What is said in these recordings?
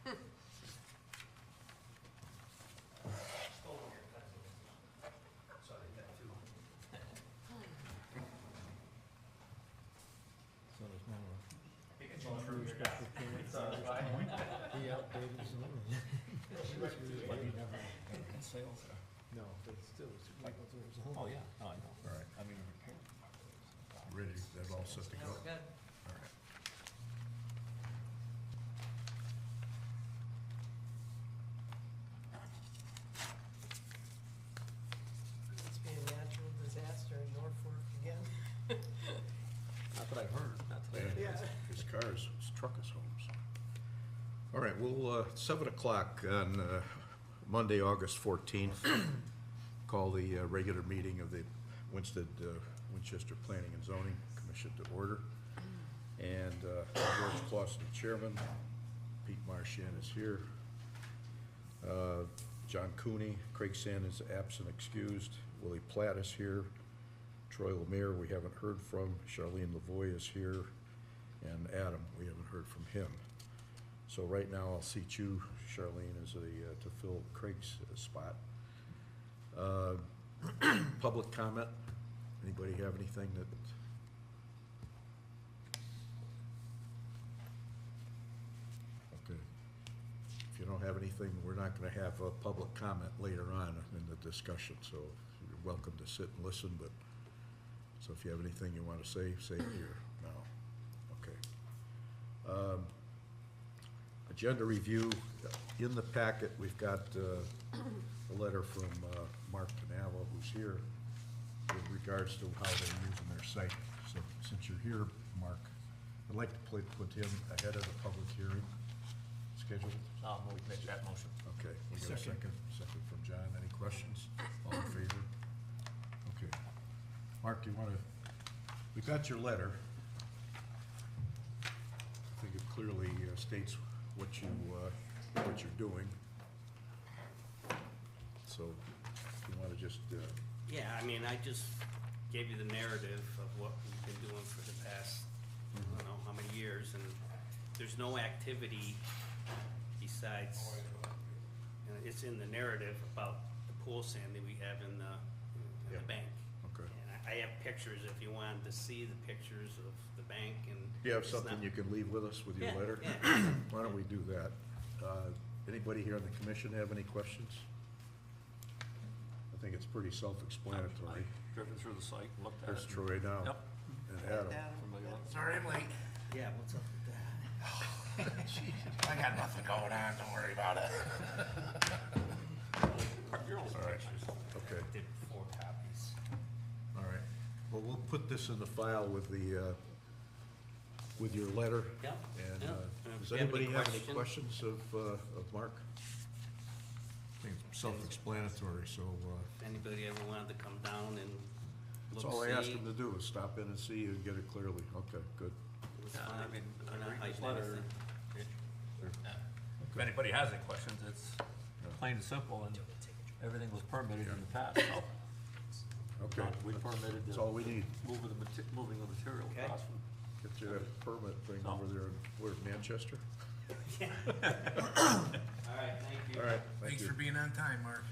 So there's no. He outdated his own. But he never had sales there. No, but still, it's like his own. Oh, yeah, no, I know. All right, I mean, repair. ready, that all set to go? Good. All right. Must be a natural disaster in Norfolk again. Not that I've heard, not that I. Yeah, his cars, his truck is home, so. All right, well, 7 o'clock on Monday, August 14th, call the regular meeting of the Winchester Planning and Zoning Commission to order. And George Clausen, the chairman. Pete Marchand is here. John Cooney, Craig Sand is absent, excused. Willie Platt is here. Troy Lemire, we haven't heard from. Charlene Lavoie is here. And Adam, we haven't heard from him. So right now, I'll seat you, Charlene, as to fill Craig's spot. Public comment? Anybody have anything that? Okay. If you don't have anything, we're not gonna have a public comment later on in the discussion, so you're welcome to sit and listen, but, so if you have anything you wanna say here now. Okay. Agenda review, in the packet, we've got a letter from Mark Canavo, who's here, with regards to how they're using their site. So since you're here, Mark, I'd like to put him ahead of the public hearing scheduled. I'll make that motion. Okay, we got a second from John. Any questions? All in favor? Okay. Mark, you wanna, we got your letter. I think it clearly states what you're doing. So, if you wanna just, Yeah, I mean, I just gave you the narrative of what we've been doing for the past, I don't know how many years, and there's no activity besides, it's in the narrative about the pool sand that we have in the Yeah. bank. okay. And I have pictures if you wanted to see the pictures of the bank and. Do you have it's something not- you can leave with us with your Yeah, letter? yeah. Why don't we do that? Anybody here on the commission have any questions? I think it's pretty self-explanatory. Driven through the site, looked at it. There's Troy now. Yep. And Adam. Familiar with it. Sorry I'm late. Yeah, what's up with that? I got nothing going on, don't worry about it. Your old All right. pictures. Okay, Did 4 copies. all right. Well, we'll put this in the file with the, with your letter. Yep, And, yep. does If you have any anybody have any questions- questions of Mark? I think it's self-explanatory, so, If anybody ever wanted to come down and that's look, all I asked see, him to do, is stop in and see you and get it clearly. Okay, good. it was Yeah, fine. I mean, We're not reading this hiding letter, anything. if anybody has any questions, it's plain and simple, and everything was permitted in the past, so. Okay. We permitted That's the all we need. moving the material Okay. across from. Get you that permit thing No. over there in, where, Manchester? All right, thank you. All right, thank Thanks you. for being on time, Mark.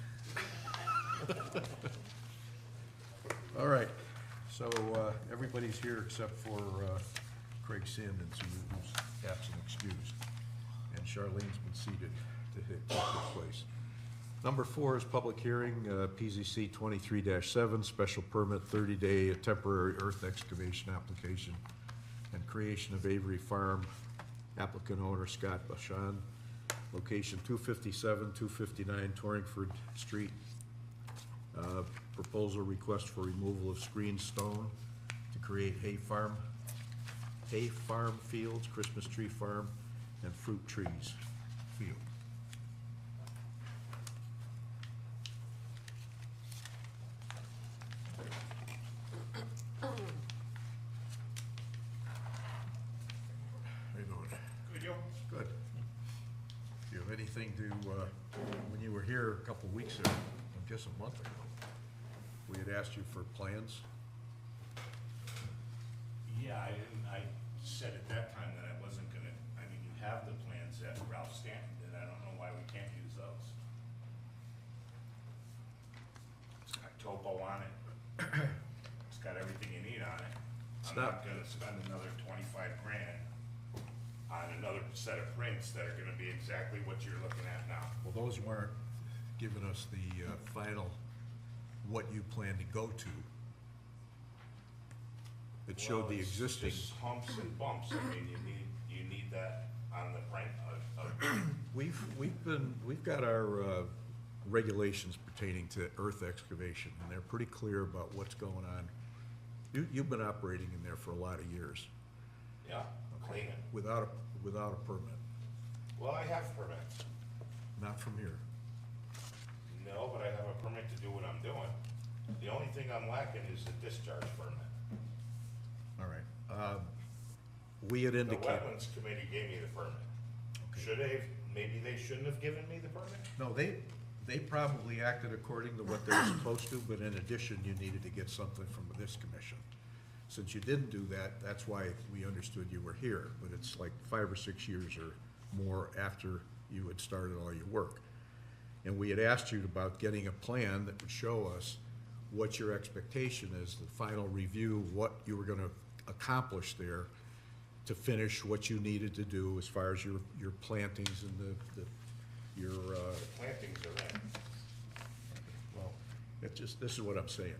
All right, so, everybody's here except for, Craig Sandens, who's absent excused. And Charlene's been seated to take his place. Number 4 is public hearing, PZC 23-7, special permit, 30-day temporary earth excavation application and creation of Avery Farm, applicant owner Scott Bashan, location 257, 259 Torringford Street. Proposal request for removal of screened stone to create hay farm fields, Christmas tree farm, and fruit trees field. How you doing? Good, yo. Good. Do you have anything to, when you were here a couple weeks ago, I guess a month ago, we had asked you for plans? Yeah, I said at that time that I wasn't gonna, I mean, you have the plans that Ralph Stanton did. topo on it. It's got everything you need on it. I'm not- not gonna spend another 25 grand on another set of prints that are gonna be exactly what you're looking at now. Well, those weren't giving us the final, what you plan to go to. It showed the Well, it's existing. just humps and bumps, I mean, you need that on the print We've got our regulations pertaining to earth excavation, and they're pretty clear about what's going on. You've been operating in there for a lot of years yeah, cleaning. without a permit, Well, I have permits. not from here. No, but I have a permit to do what I'm doing. The only thing I'm lacking is the discharge permit. All right. We had The indicated, wetlands committee gave me the permit. Okay. Should they, maybe they shouldn't have given me the permit? no, they probably acted according to what they were supposed to, but in addition, you needed to get something from this commission. Since you didn't do that, that's why we understood you were here, but it's like 5 or 6 years or more after you had started all your work. And we had asked you about getting a plan that would show us what your expectation is, the final review, what you were gonna accomplish there to finish what you needed to do as far as your plantings and your, The plantings are in. well, this is what I'm saying.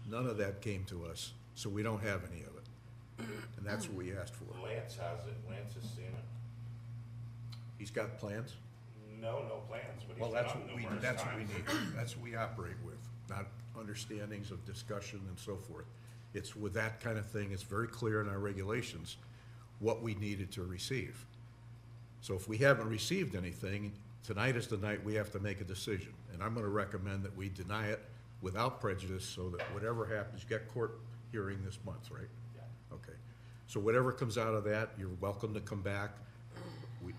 None of that came to us, so we don't have any of it. And that's what we asked for. Lance has it, Lance has seen it. He's got plans? No plans, but Well, he's that's done what we, numerous that's what we times. need. That's what we operate with, not understandings of discussion and so forth. It's with that kind of thing, it's very clear in our regulations what we needed to receive. So if we haven't received anything, tonight is the night we have to make a decision. And I'm gonna recommend that we deny it without prejudice, so that whatever happens, you got court hearing this month, right? Yeah. Okay. So whatever comes out of that, you're welcome to come back.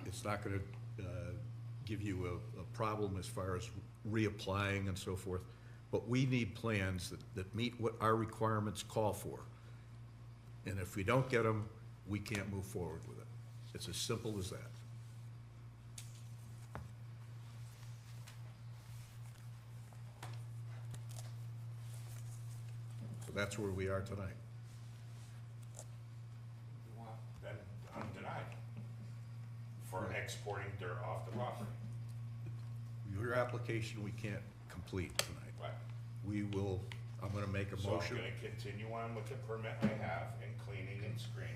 It's not gonna give you a problem as far as reapplying and so forth. But we need plans that meet what our requirements call for. And if we don't get them, we can't move forward with it. It's as simple as that. So that's where we are tonight. Then I'm denied for exporting dirt off the property. Your application, we can't complete tonight. Right. We will, I'm gonna make a So I'm motion. gonna continue on with the permit I have in cleaning and screening.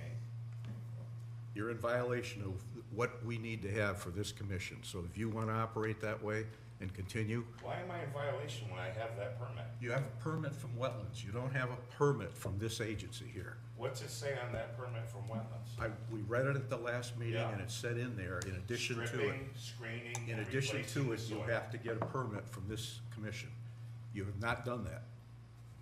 You're in violation of what we need to have for this commission. So if you wanna operate that way and continue, Why am I in violation when I have that permit? you have a permit from wetlands. You don't have a permit from this agency here. What's it say on that permit from wetlands? We read it at the last meeting, Yeah. and it said in there, in addition to it, Stripping, screening, in and addition replacing to the it, you soil. have to get a permit from this commission. You have not done that.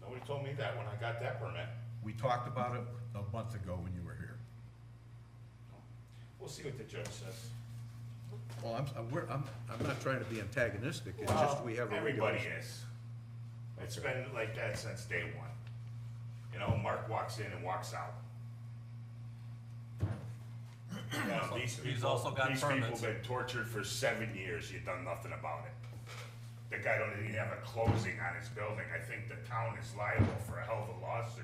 Nobody told me that when I got that permit. We talked about it a month ago when you were here. We'll see what the judge says. Well, I'm not trying to be antagonistic, it's just we have a Everybody regulation. is. It's been like that since day one. You know, Mark walks in and walks out. You know, these He's people- also got These people permits. been tortured for 7 years, you've done nothing about it. The guy don't even have a closing on his building, I think the town is liable for a hell of a lawsuit.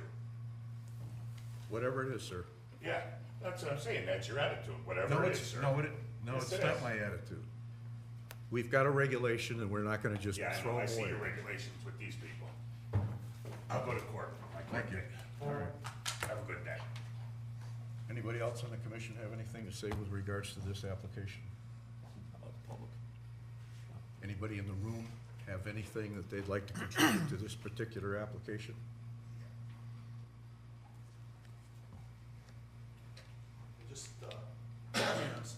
Whatever it is, sir. Yeah, that's what I'm saying, that's your attitude, No, whatever it is, it's, sir. no, Yes, it's it not is. my attitude. We've got a regulation, and we're not gonna just Yeah, I throw know, I them see away. your regulations with these people. I'll go to court. Thank you. All right. Have a good day. Anybody else on the commission have anything to say with regards to this application? Anybody in the room have anything that they'd like to contribute to this particular application? Just,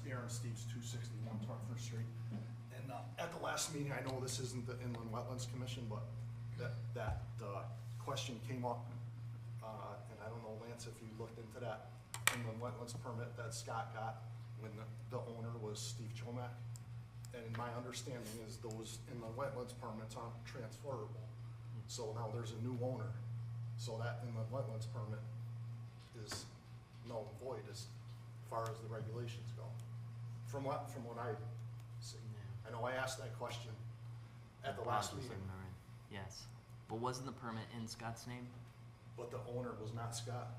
Aaron Steves, 261 Hartford Street. And at the last meeting, I know this isn't the Inland Wetlands Commission, but that question came up. And I don't know, Lance, if you looked into that Inland Wetlands permit that Scott got when the owner was Steve Chomak. And my understanding is those Inland Wetlands permits aren't transferable. So now there's a new owner. So that Inland Wetlands permit is null and void as far as the regulations go. From what I see. I know I asked that question at the last meeting. Yes. But wasn't the permit in Scott's name? But the owner was not Scott.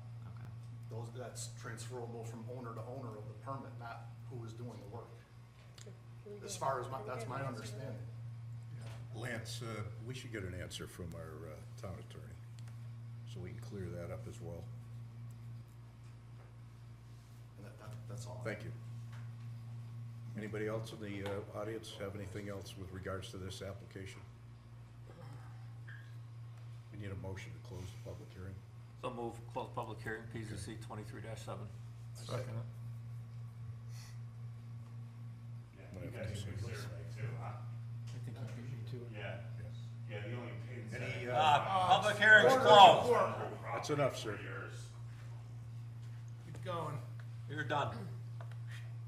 Okay. That's transferable from owner to owner of the permit, not who was doing the work. As far as that's my understanding. Lance, we should get an answer from our town attorney, so we can clear that up as well. And that's all. Thank you. Anybody else in the audience have anything else with regards to this application? We need a motion to close the public hearing. So move, close public hearing, PZC 23-7. Second. Yeah, you guys can survey too, huh? I think you beat me to it. Yeah. Yeah, the only paid. Any, Public hearing's closed. That's enough, sir. Keep going. You're done.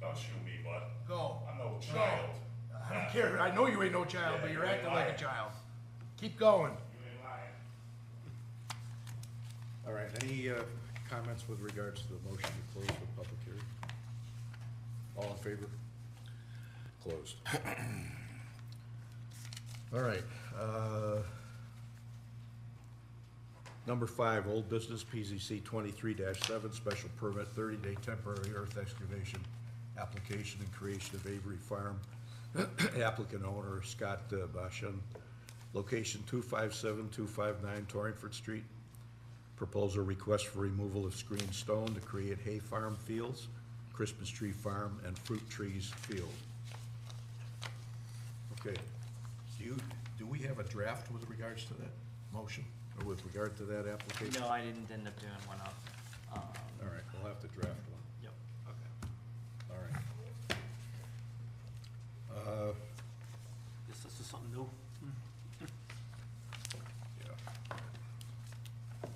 Don't shoot me, bud. Go. I'm no child. I don't care. I know you ain't no child, but Yeah, you're you ain't acting like a lying. child. Keep going. You ain't lying. All right, any comments with regards to the motion to close the public hearing? All in favor? Closed. All right, number 5, old business, PZC 23-7, special permit, 30-day temporary earth excavation, application and creation of Avery Farm, applicant owner Scott Bashan, location 257-259 Torringford Street. Proposal request for removal of screened stone to create hay farm fields, Christmas tree farm, and fruit trees field. Okay, do we have a draft with regards to that motion, or with regard to that application? No, I didn't end up doing one up. All right, we'll have to draft one, Yep, okay. all right. Guess this is something new. Yeah.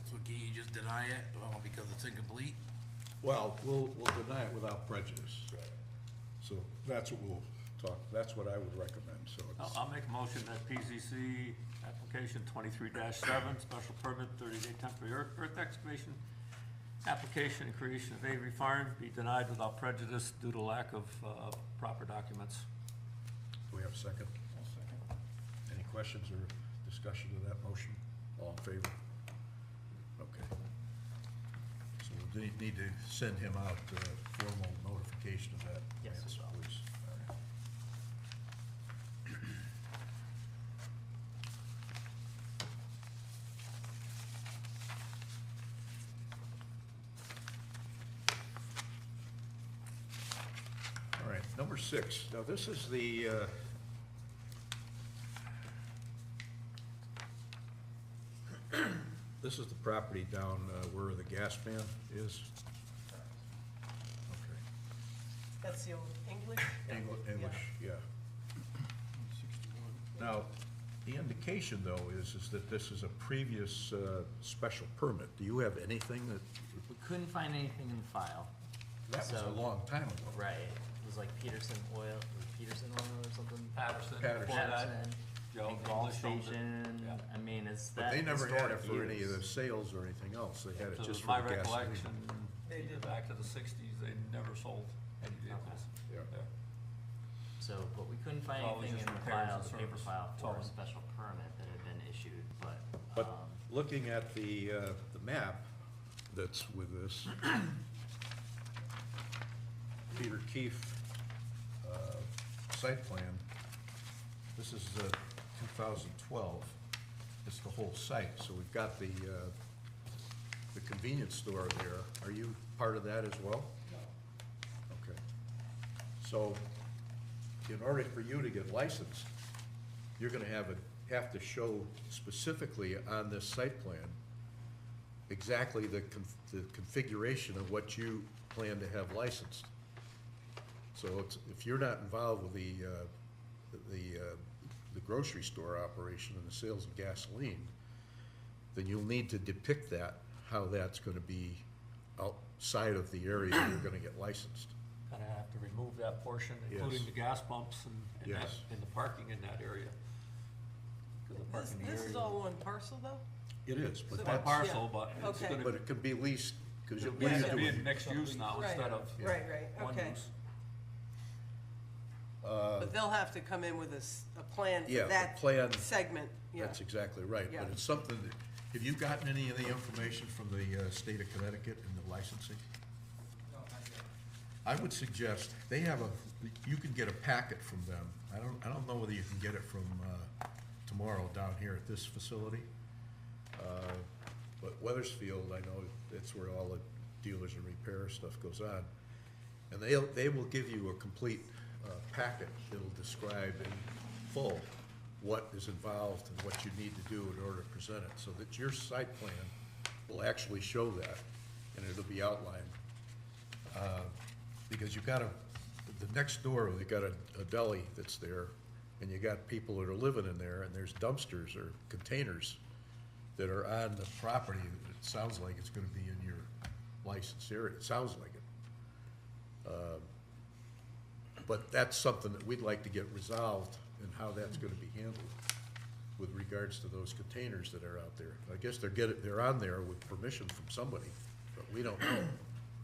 So can you just deny it, because it's incomplete? Well, we'll deny it without prejudice. So that's what we'll talk, that's what I would recommend, so it's. I'll make a motion that PZC application 23-7, special permit, 30-day temporary earth excavation, application and creation of Avery Farm be denied without prejudice due to lack of proper documents. Do we have a second? Any questions or discussion of that motion? All in favor? Okay. So we'll need to send him out formal notification of that. Yes, Lance, we will. please. All right. All right, number 6. Now, this is the, this is the property down where the gas man is. Okay. That's the old English? English, yeah. Now, the indication, though, is that this is a previous special permit. Do you have anything that, We couldn't find anything in the file. that was a So- long time ago? Right, it was like Peterson Oil, or Peterson Oil or something? Patterson. Patterson. before that, Patterson, Joe and Gulf English owns it. Station, Yeah. I mean, is But that they never had it historic for any of the use? sales or anything else. They had it To just for my the gasoline. recollection, They either did. back to the 60s, they never sold any vehicles. Yeah. there. So, but we couldn't find It's always anything in just the repairs file, and the paper service. file for a Totally. special permit that had been issued, but, But looking at the map that's with this, Peter Keefe site plan, this is 2012, it's the whole site, so we've got the convenience store there. Are you part of that as well? No. Okay. So, in order for you to get licensed, you're gonna have to show specifically on this site plan exactly the configuration of what you plan to have licensed. So if you're not involved with the grocery store operation and the sales of gasoline, then you'll need to depict that, how that's gonna be outside of the area you're gonna get licensed. Kind of have to remove that portion, Yes. including the gas pumps and that, Yes. and the parking in that area. 'Cause the This, parking this is area- all one parcel though? It is, but So One that's, parcel, Yeah. but it's Okay. but gonna, it could be leased, because it's what are you gonna be doing? in mixed use now Right. instead of Yeah. Right, one okay. use. But they'll have to come in with a plan Yeah, for the that plan- segment, yeah. That's exactly right, Yeah. but it's something that, have you gotten any of the information from the state of Connecticut and the licensing? I would suggest, they have you can get a packet from them. I don't know whether you can get it from, tomorrow down here at this facility. But Weathersfield, I know that's where all the dealers and repair stuff goes on. And they will give you a complete, packet that'll describe in full what is involved and what you need to do in order to present it, so that your site plan will actually show that, and it'll be outlined. Because you've got the next door, you've got a deli that's there, and you got people that are living in there, and there's dumpsters or containers that are on the property. It sounds like it's gonna be in your licensed area, it sounds like it. But that's something that we'd like to get resolved, and how that's gonna be handled with regards to those containers that are out there. I guess they're on there with permission from somebody, but we don't know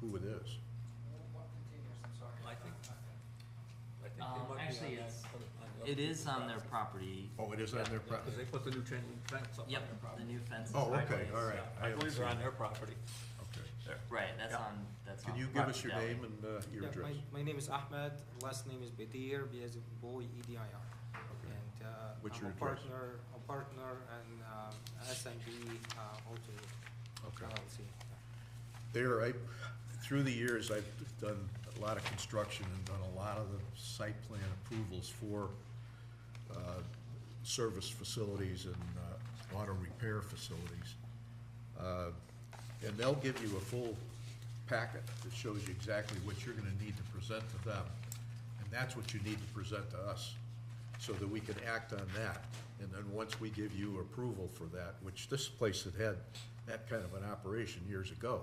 who it is. Actually, it is on their property. Oh, it is on their Because property? they put the new chain link fence up on Yep, their property. the new fence. Oh, is okay, in all place. right. I believe they're on their property. Okay. There. Right, that's Yeah. on, that's on. Can you give us Property your Deli. name and your Yeah, address? my name is Ahmed, last name is Bedir, B as in boy, EDIR. Okay. And What's I'm your a address? partner and S&B Auto Okay. LLC. There, through the years, I've done a lot of construction and done a lot of the site plan approvals for service facilities and auto repair facilities. And they'll give you a full packet that shows you exactly what you're gonna need to present to them. And that's what you need to present to us, so that we can act on that. And then once we give you approval for that, which this place had that kind of an operation years ago.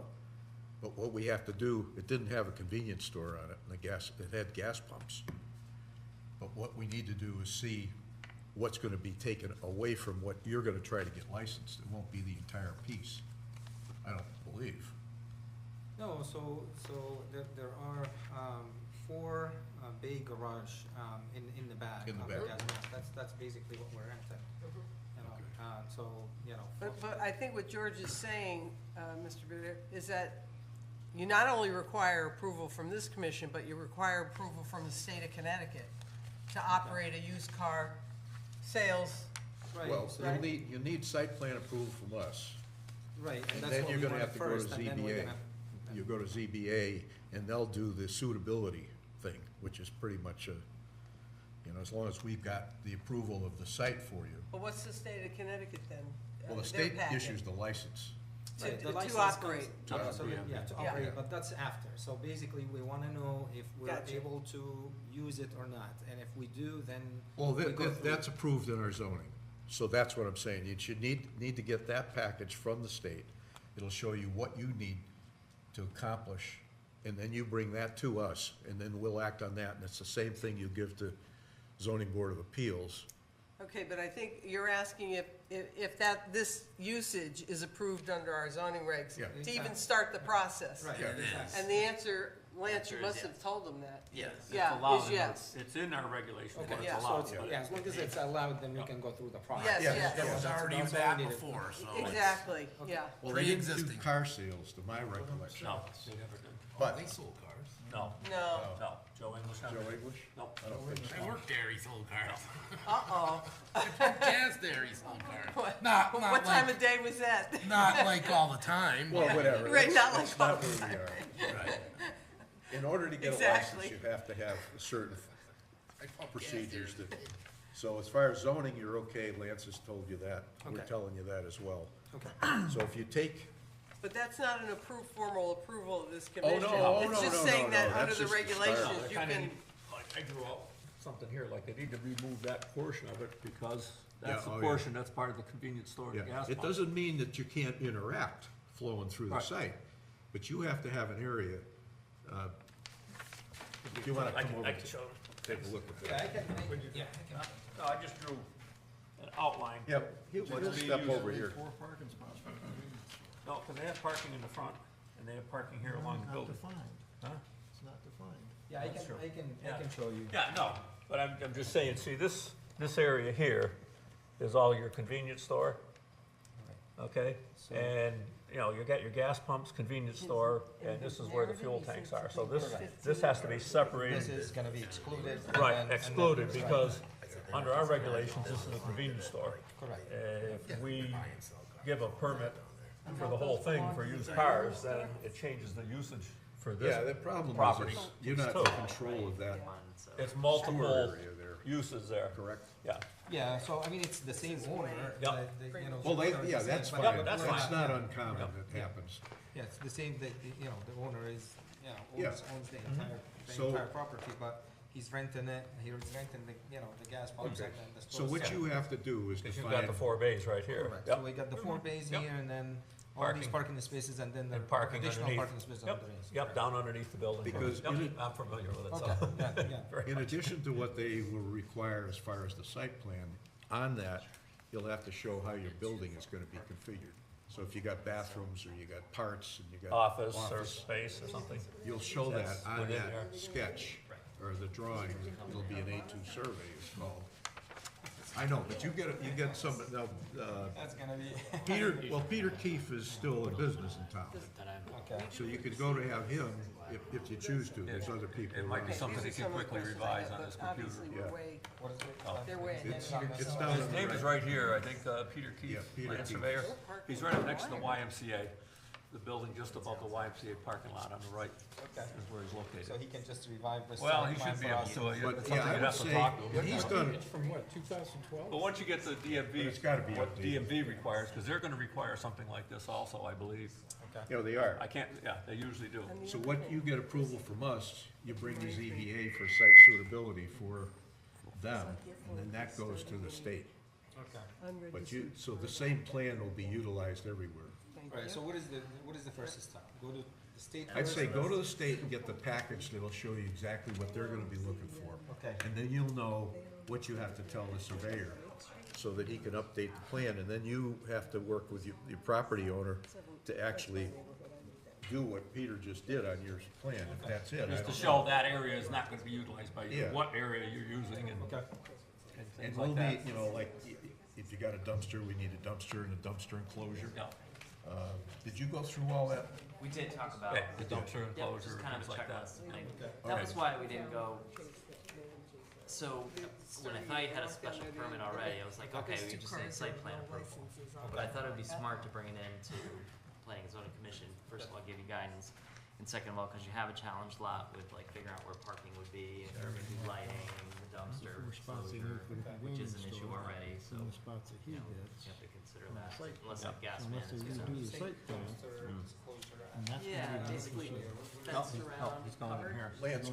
But what we have to do, it didn't have a convenience store on it, and it had gas pumps. But what we need to do is see what's gonna be taken away from what you're gonna try to get licensed. It won't be the entire piece, I don't believe. No, so there are 4 bay garage in the back. In the of back. gas. That's basically what we're renting. You know, so, you know. But I think what George is saying, Mr. Bitter, is that you not only require approval from this commission, but you require approval from the state of Connecticut to operate a used car sales. Right, Well, so- you need site plan approval from us. Right, And and that's then what you're we gonna wanted have to go to first, and then we're ZBA. gonna. You go to ZBA, and they'll do the suitability thing, which is pretty much as long as we've got the approval of the site for you. But what's the state of Connecticut then? Well, the Their state packet. issues the license. Right, the To license operate. comes- so, Yeah. yeah, to Yeah. operate, but that's after. So basically, we wanna know if we're Gotcha. able to use it or not, and if we do, then. Well, we go through- that's approved in our zoning, so that's what I'm saying, you should need to get that package from the state. It'll show you what you need to accomplish, and then you bring that to us, and then we'll act on that, and it's the same thing you give to zoning board of appeals. Okay, but I think you're asking if this usage is approved under our zoning regs, Yeah. to even start the process. Right, Yeah. exactly. And the answer, Lance, Answer you is must have yes. told them that. Yes. Yeah, It's allowed is in our- yes. It's in our regulations, but Okay, it's Yeah. so allowed. it's, but yeah, as long as it's allowed, then we can go through the process. Yes, Yeah, yes. yeah. It was already That's all back we needed. before, so. Exactly, yeah. Well, they didn't do Pre-existing. car sales, to my recollection. No, they never did. But, They sold cars. No, No, no. Joe English never Joe did. English? Nope. I don't think so. I worked there, he sold cars. uh-oh. Gas there, he sold cars. What Not what time like, of day was that? not like all the time. Well, whatever. Right, not That's like all not the where we are. Right. In order to get a Exactly. license, you have to have certain I pumped gas procedures there. that, so as far as zoning, you're okay, Lance has told you that, we're Okay. telling you that as well. Okay. So if you take, But that's not an formal approval of this Oh, commission. no, It's just no, saying no, that no, under that's the just the start. regulations, They you kinda can, need- like, I drew out something here, like they need to remove that portion of it, because that's Yeah, the oh, yeah. portion, that's part of the convenience store and the yeah, gas it pump. doesn't mean that you can't interact flowing through the Right. site, but you have to have an area, if you wanna I come can, over, I can show them. take a look at Yeah, that. I can, yeah, I can. No, I just drew an outline. Yep, he'll step over here. No, because they have parking in the front, and they have parking here along the building. Huh? It's not defined. Yeah, I That's can, true. I can Yeah. show you. Yeah, no, But I'm just saying, see, this area here is all your convenience store, okay? And, you know, you got your gas pumps, convenience store, and this is where the fuel tanks are. So this has to be separated. This is gonna be excluded. and Right, then- excluded, because under our regulations, this is a convenience store. Correct. If we give a permit for the whole thing for used cars, then it changes the usage for this Yeah, the problem property. is you're not in control of that It's store multiple area there, uses there. correct? Yeah, Yeah, so I mean, it's the same owner. Yep. you know, Well, so yeah, it's the that's same, fine. but that's we're That's not yeah. uncommon, it happens. Yeah, it's the same, you know, the owner is, you know, Yeah. owns the So- entire property, but he's renting it, he's renting the, you know, the gas pumps Okay. and then the So stores. what you have to do is because you've define, got the 4 bays right here. Correct, Yep. so we got the 4 bays Yep. here and then all these Parking. parking spaces and then the And parking additional underneath. parking spaces Yep, underneath. yep, down underneath the building. Because Yep, in it- I'm familiar with it, Okay, so. yeah, yeah. Very in much. addition to what they will require as far as the site plan, on that, you'll have to show how your building is gonna be configured. So if you got bathrooms, or you got parts, and you got Office or space or something. you'll show that That's on within that there. sketch, or the drawing, it'll be an A2 survey, it's called. I know, but you get some, now, That's gonna be, Peter Keefe is still in business in town. okay. So you could go to have him, if you choose to, there's other people. It might be around. something he These are can some of the quickly questions revise I on have, his but obviously computer. we're way, What is it? they're way. It's ahead. down His on the name is right. right here, I think, Peter Keefe, Yeah, Peter land Keefe. surveyor. He's right up next to the YMCA, the building just above the YMCA parking lot on the right Okay. is where he's So located. he can just revive this. Well, site he plan should be for able us. to, But, it's yeah, something I you'd would have to say, talk to what him. he's done, From what, 2012? But once you get the DMV, But it's gotta be what updated. DMV requires, because they're gonna require something like this also, I believe. you know, they are. I can't, yeah, they usually do. So what you get approval from us, you bring these EVA for site suitability for them, and then that goes to the state. Okay. But you, so the same plan will be utilized everywhere. Right, so what is the first step? Go to the state I'd first? say go to the state and get the package that'll show you exactly what they're gonna be looking for. Okay. And then you'll know what you have to tell the surveyor, so that he can update the plan, and then you have to work with your property owner to actually do what Peter just did on your plan, if that's it. I Just to don't show know. that area is not gonna be utilized by you, Yeah. what area you're using and Okay. and And things we'll like be, that. you know, like, if you got a dumpster, we need a dumpster and a dumpster enclosure. Yeah, Did you go through all that? We did talk about, yeah, the dumpster yeah, enclosure, just kind of things a like that. checklist thing. All That right. was why we didn't go, so when I thought you had a special permit already, I was like, okay, we just need site plan approval. But I thought it would be smart to bring it into planning and zoning commission, first of all, give you guidance, and second of all, because you have a challenged lot with like figuring out where parking would be, and maybe lighting, the dumpster enclosure, which is an issue already, so, In the spots that he you know, gets. you have to consider on the that, site unless plan. like gas man Unless is they gonna. redo the site plan. And that's Yeah, gonna be basically necessary. fenced Oh, around, he's going in covered. here. Lance,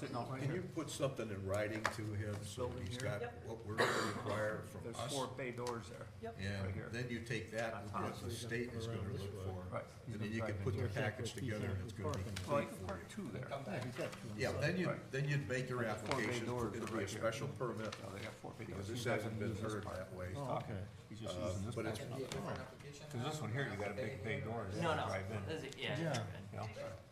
Sitting out right can here. you put something in writing to him, so Building he's here. got what we're gonna require from There's us? 4 bay doors there. And right here. then you take that with what the state is gonna look for, Right. and then you can put the package together, and it's gonna be Well, you complete can for park you. 2 there. Yeah, you got two. Yeah, then you'd make your Like 4 bay application, doors it'll right be a here. special permit, No, they got 4 bay doors. because this He doesn't hasn't been use this heard part. that way. Oh, okay. He's just using this But part. it's, Because this one here, you got a big bay door, you No, have to no, drive in, that's it, yeah, Yeah. you're good.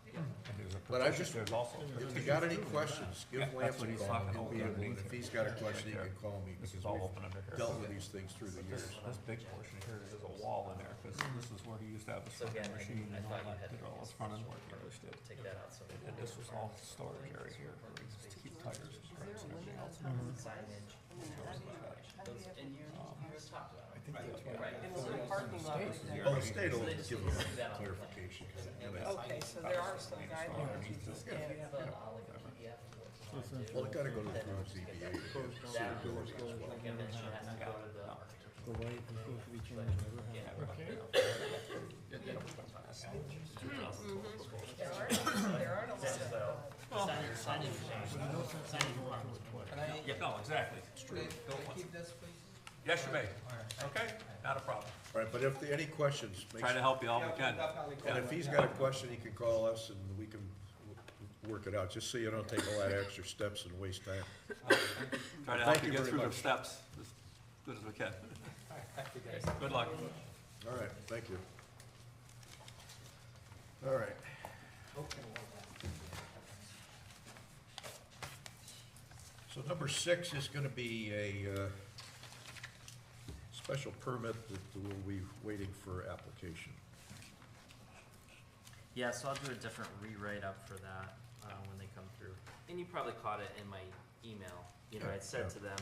you know? And there's a But I partition, just- there's also. if you got any questions, give Yeah, Lance that's what a he's call, talking he'll about be able, underneath if here. he's got a question, he Right can there. call me, This because is all we've open under here. dealt with these things through the This, years. this big portion here, there's a wall in there, because this is where he used to have his So front again, end machine I and all thought you that, had did all his front end work, he always did. Take that out, so. And this was all storage area here, where he used to keep tires and brakes and everything else. Signage. Those, and you just talked about it. Right. And it's a parking lot right there. Oh, the state will give them clarification. Okay, so there are some guidelines. Yeah. Well, it gotta go to the ZBA, to see That, the doors as well. like I mentioned, has to go to the The light is supposed to be changed, never happened. There aren't a lot of. Can I, Yeah, no, exactly. can I keep this, please? Yes, you may. Okay, not a problem. All right, but if there are any questions, make Try to sure, help you all we can. and if he's got a question, he can call us and we can work it out, just so you don't take a lot of extra steps and waste time. Try to Thank help you you get very through the much. steps as good as we can. Good luck. All right, thank you. All right. So So number 6 is gonna be a special permit that will be waiting for application. Yeah, so I'll do a different rewrite up for that, when they come through. And you probably caught it in my email, you know, I said to them,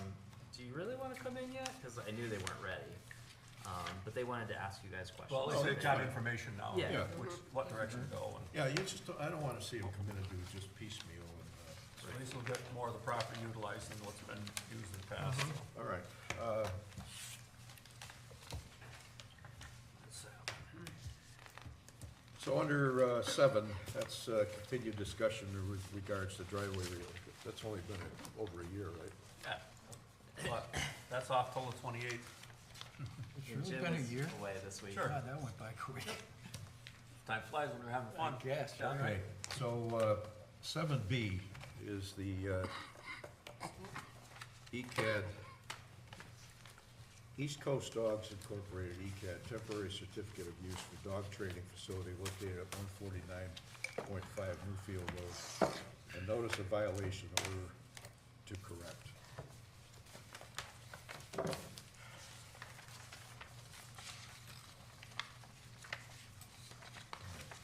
do you really wanna come in yet? Cause I knew they weren't ready, but they wanted to ask you guys questions. Well, at least they've got information now, Yeah. Yeah. what direction to go, and Yeah, you just, I don't wanna see them come in and do just piecemeal and, so at least we'll get more of the property utilized than what's been used in the past. so. all right. So under 7, that's continued discussion in regards to driveway relocation. That's only been over a year, right? Yeah. But that's off till the 28th. Yeah, It's Jim been a was year. away this week. Sure. God, that went by quick. Time flies when you're having fun. I guess, Yeah. right? Okay, so 7B is the ECAD, East Coast Dogs Incorporated, ECAD, temporary certificate of use for dog training facility located at 149.5 Newfield Road. A notice of violation order to correct.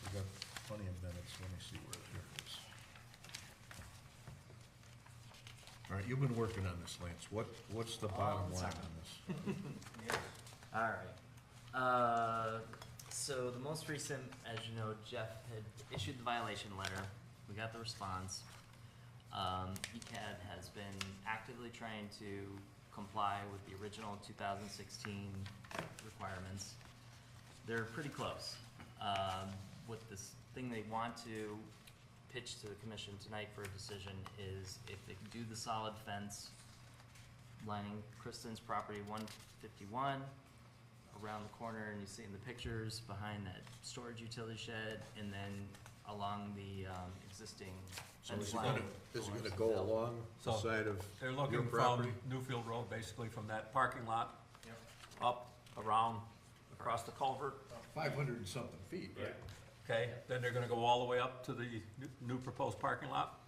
We've got plenty of minutes, let me see where it is. All right, you've been working on this, Lance, what's the bottom the line time. on this? All right. So the most recent, as you know, Jeff had issued the violation letter. We got the response. ECAD has been actively trying to comply with the original 2016 requirements. They're pretty close. What this thing they want to pitch to the commission tonight for a decision is if they can do the solid fence lining Kristen's property 151 around the corner, and you see in the pictures behind that storage utility shed, and then along the existing So fence is it line. gonna, is it gonna go along the So, side of They're your looking from property? Newfield Road, basically from that parking lot up, around, across the culvert. 500 and something feet, right? Okay, then they're gonna go all the way up to the new proposed parking lot?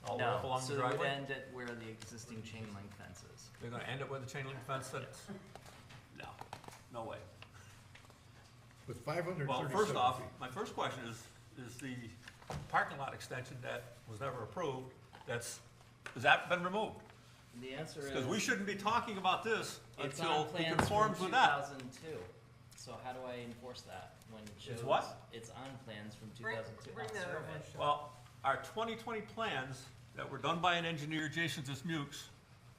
All the way up No, along so the they would driveway? end at where the existing chain link fence is. They're gonna end it with a chain link fence that's, no, no way. With 537 Well, feet. first off, my first question is the parking lot extension that was never approved, has that been removed? The answer is. Because we shouldn't be talking about this It's until on it plans conforms from with that. 2002. So how do I enforce that when it shows? It's what? It's on plans from Bring- 2002 bring on that over, survey. Sean. Well, our 2020 plans that were done by an engineer, Jason Dismukes,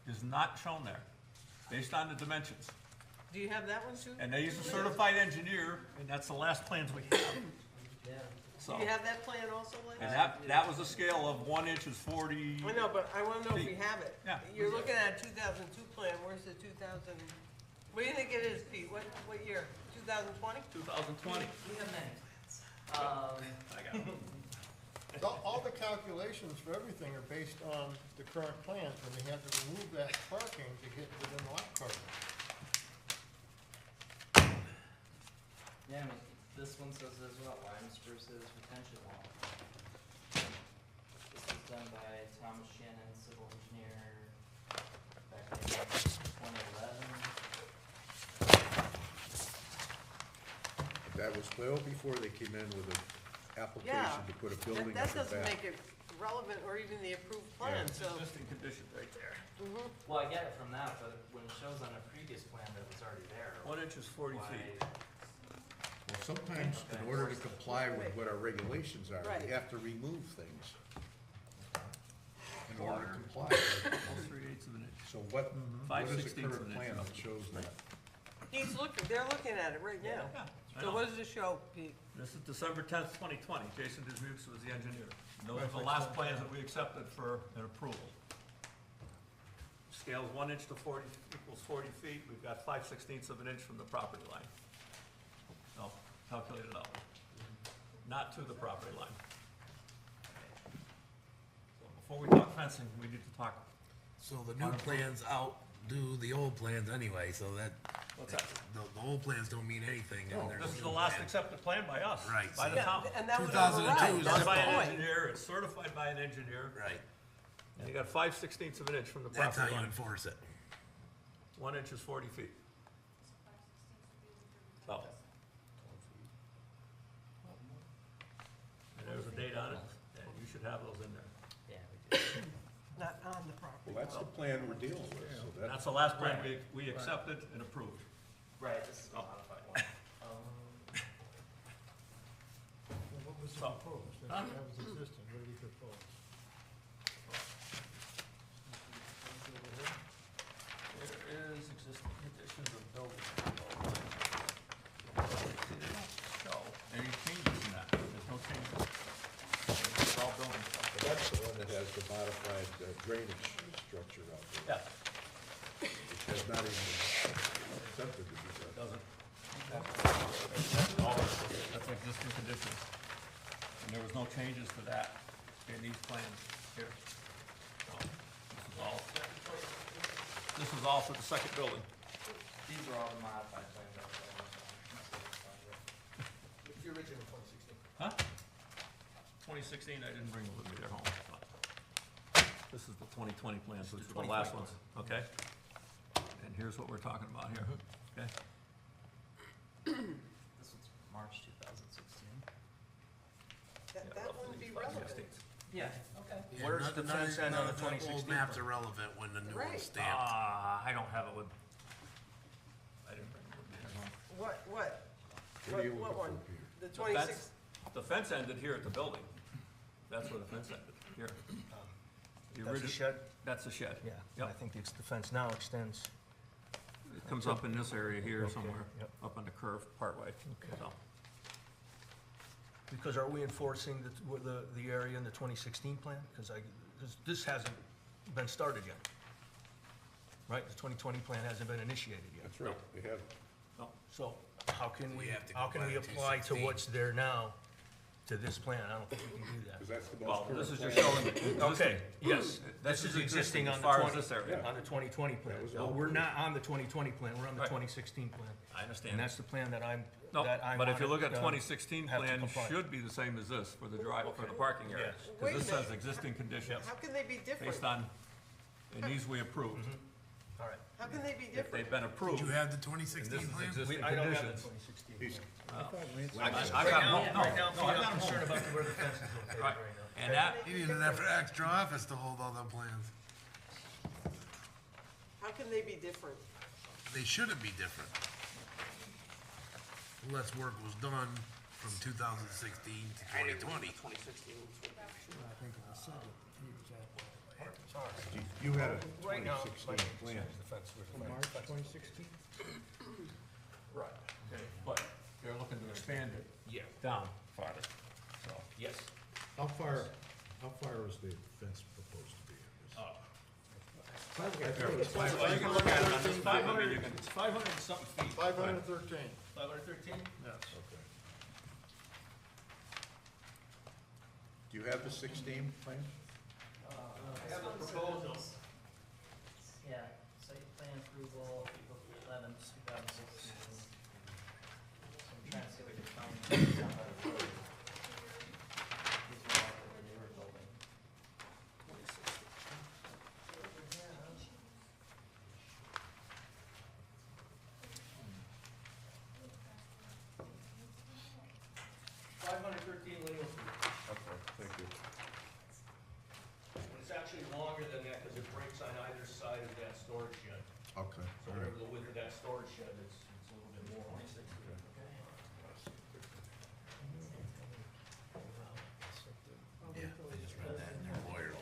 is not shown there, based on the dimensions. Do you have that one, Sue? And they use a certified engineer, and that's the last plans we have, Yeah. so. Do you have that plan also, Lance? And that was a scale of 1 inch is 40, I know, but I wanna know if we have it. Yeah. You're looking at a 2002 plan, where's the 2000, what do you think it is, Pete? What year? 2020? 2020. We have many plans. I got it. All the calculations for everything are based on the current plans, and they had to remove that parking to get within the lot coverage. Yeah, I mean, this one says as well, lime spruces, retention wall. This was done by Thomas Shannon, civil engineer, back in 2011. That was well before they came in with an application Yeah. to put a building That up and doesn't back. make it relevant or even the approved plan, so. Existing condition right there. Well, I get it from that, but when it shows on a previous plan that was already there. 1 inch is 40 why- feet. Well, sometimes in order to comply with what our regulations are, Right. we have to remove things in order to comply. Almost 3/8 of an inch. So what is the 5/16 of current an inch plan that roughly. shows that? They're looking at it right now. Yeah, I So know. what does it show, Pete? This is December 10th, 2020. Jason Dismukes was the engineer. And those are the last plans that we accepted for an approval. Scales 1 inch to 40 equals 40 feet. We've got 5/16 of an inch from the property line. So, calculate it out. Not to the property line. So before we talk fencing, we need to talk, So the new plans outdo the old plans anyway, so that, what's that? the old plans don't mean anything. and there's This is the new last plan. accepted plan by us. Right, By so- the town. And that was 2002 override, is that's Done by the an point. engineer, it's certified by an engineer. Right. And you got 5/16 of an inch from the That's how property you line. enforce it. 1 inch is 40 feet. So. And there's a date on it, and you should have those in there. Yeah, we do. Not on the property. Well, that's the plan we're dealing with, so That's that's, the last plan we accepted and approved. Right, this is the Oh. modified one. Well, what was So- proposed? Huh? That was existing, what did he propose? There is existing conditions of building. See, they don't show any changes in that. There's no changes. It's all building stuff. but that's the one that has the modified drainage structure out there, Yeah, which has not even been attempted to be done. doesn't. That's existing conditions. And there was no changes to that in these plans here. So, this is all for the second building. These are all the modified plans. It's the original 2016. Huh? 2016, I didn't bring it with me, they're home. but This is the 2020 plans, which were the last ones, okay? And here's what we're talking about here, okay? This one's March 2016. That wouldn't be relevant. Yeah, okay. Yeah, Where's none- the none of- fence end none on the of 2016 Old maps plan? are relevant when the new Right. one's stamped. I don't have it with, I didn't bring it with me, they're home. What? What are you What looking one? for, Peter? The The 26, fence, the fence ended here at the building. That's where the fence ended, here. The That's the origi- shed? That's the shed. Yeah, Yep. I think the fence now extends. It comes up in this area here Okay, somewhere, yep. up on the curve partway, so. Because are we enforcing the area in the 2016 plan? Because this hasn't been started yet. Right? The 2020 plan hasn't been initiated yet. That's right, they have, No, So how can we, You have to go how can by we the apply to 216. what's there now to this plan? I don't think we can do because that. that's the most well, current this is plan. just showing the existing. Okay, yes, This this is is existing as on the far as 20, this area. on the 2020 plan. That was No, all we're approved. not on the 2020 plan, we're on the Right. 2016 plan. I understand. And that's the plan that I'm, No, that I but if you wanna, look at uh, 2016 have to plan, comply. should be the same as this for the drive, for the parking area. Yes. Wait Because a this says minute. existing conditions how can they be different? based on, and these we approved. All right. How can they be If different? they've been Did approved, you have the and 2016 this is plan? existing I don't have the conditions. 2016. He's- I got, Right now, no, right now, no, I I'm got them concerned home. about where the fence is located Right, right now. and that, You need an extra office to hold all them plans. How can they be different? They shouldn't be different. Less work was done from 2016 to 2020. You had a Right now, 2016 plan. the fence, where's the March fence? 2016? right, okay, but they're looking to expand it Yeah, down farther, so. yes. How far is the fence proposed to be? You can look at it on this map, I mean, you can, It's 500 and something feet. 513. 513? Yes. Okay. Do you have the 16 plan? I have a proposal. Yeah, site plan approval, April 11th, 2016. So I'm trying to see if we can find. These are all for the newer building. Okay, thank you. It's actually longer than that because it breaks on either side of that storage shed. Okay, So all right. whatever the width of that storage shed, it's a little bit more. Yeah, they just read that in their lawyers.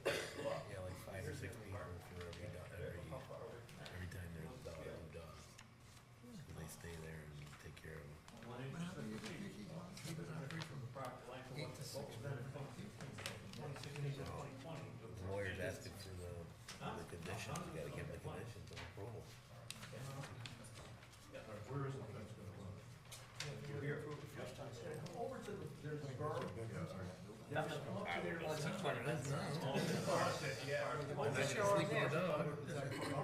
Yeah, like 5 or 6 people for every time there's a new dog. So they stay there and take care of them. The lawyer's asking for the conditions, you gotta give the conditions of approval. Where is the fence gonna run?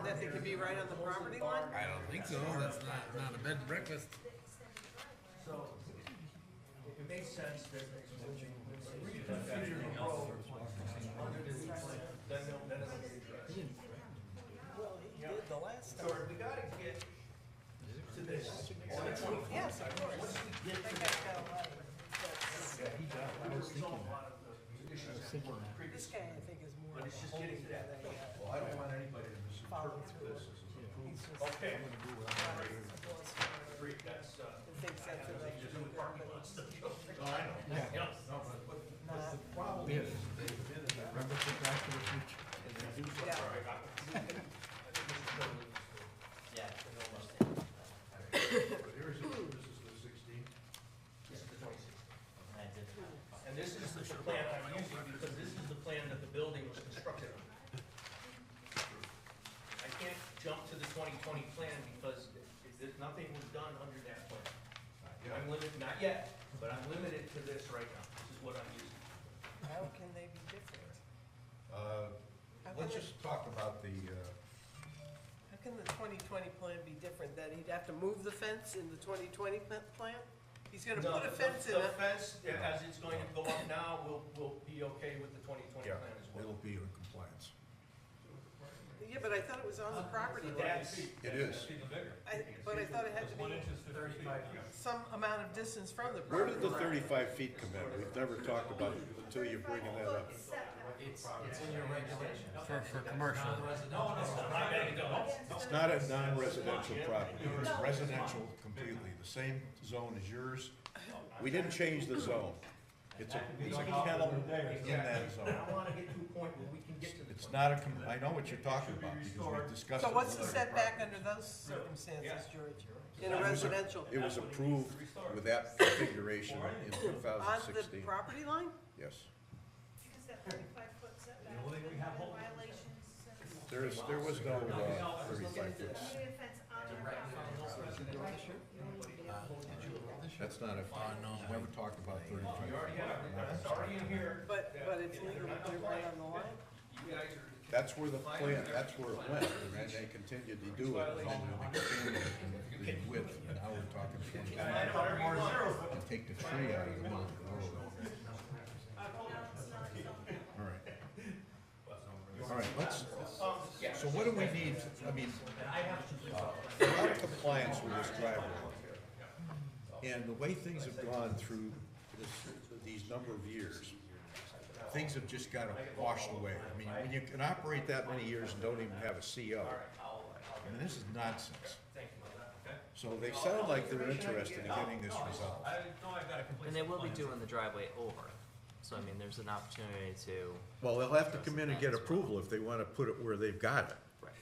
That they could be right on the property line? I don't think so, that's not a bed and breakfast. So, if it makes sense, that Then it'll get addressed. Well, he did the last time. George, we gotta get to this. Yes, of course. Once we get to That that, guy got a lot of, that's, we resolve a lot of the issues that were this previously. guy, I think, is more But of a it's just holy getting to that. than a, Well, I don't want anybody to follow misinterpret through. this as an He's approval. just, Okay, great, that's, he thinks that's a right to do, but it's No, I know. Yeah. No, but not. the problem is, they've been in that. Remember the Back to the Future? And they do Yeah. Yeah, But here's, this is the 16th. This is the 26th. I did. And this is the plan I'm using because this is the plan that the building was constructed on. I can't jump to the 2020 plan because nothing was done under that plan. I'm limited, not yet, but I'm limited to this right now. This is what I'm using. How can they be different? Let's just talk about the, How can the 2020 plan be different, that he'd have to move the fence in the 2020 plan? He's gonna No, put a fence in The it. fence, as it's going to go up now, will be okay with the 2020 yeah, plan as well. it'll be in compliance. Yeah, but I thought it was on the property line. It is. But I thought it had to be some amount of distance from the Where property did the line. 35 feet come in? We've never talked about it until you're bringing that up. It's in your regulation. For commercial. It's not a non-residential property, it's residential completely, the same zone as yours. We didn't change the zone. It's a kennel in that zone. I wanna get to a point where we can get to the. It's not a, I know what you're talking about, because we discussed it. So what's the with other setback properties. under those circumstances, George? In a It was a- residential? It was approved with that configuration in On the 2016. property line? Yes. Because that 35-foot setback, violations, There was no 35 foot. community fence on their property. That's not a, never talked about 35 You already feet. have it, it's already in here. But it's legal, they're right on the line? You guys are. That's where the plan, that's where it went, and they continued to do it, and then expanded the width, and now we're talking 25. And take the tree out of the middle of the road. All right. All right, let's, so what do we need, I mean, we're out of compliance with this driveway. And the way things have gone through these number of years, things have just got washed away. I mean, when you can operate that many years and don't even have a CO, I mean, this is nonsense. So they sound like they're interested in getting this resolved. And they will be doing the driveway over, so I mean, there's an opportunity to. Well, they'll have to come in and get approval if they want to put it where they've got it. Right.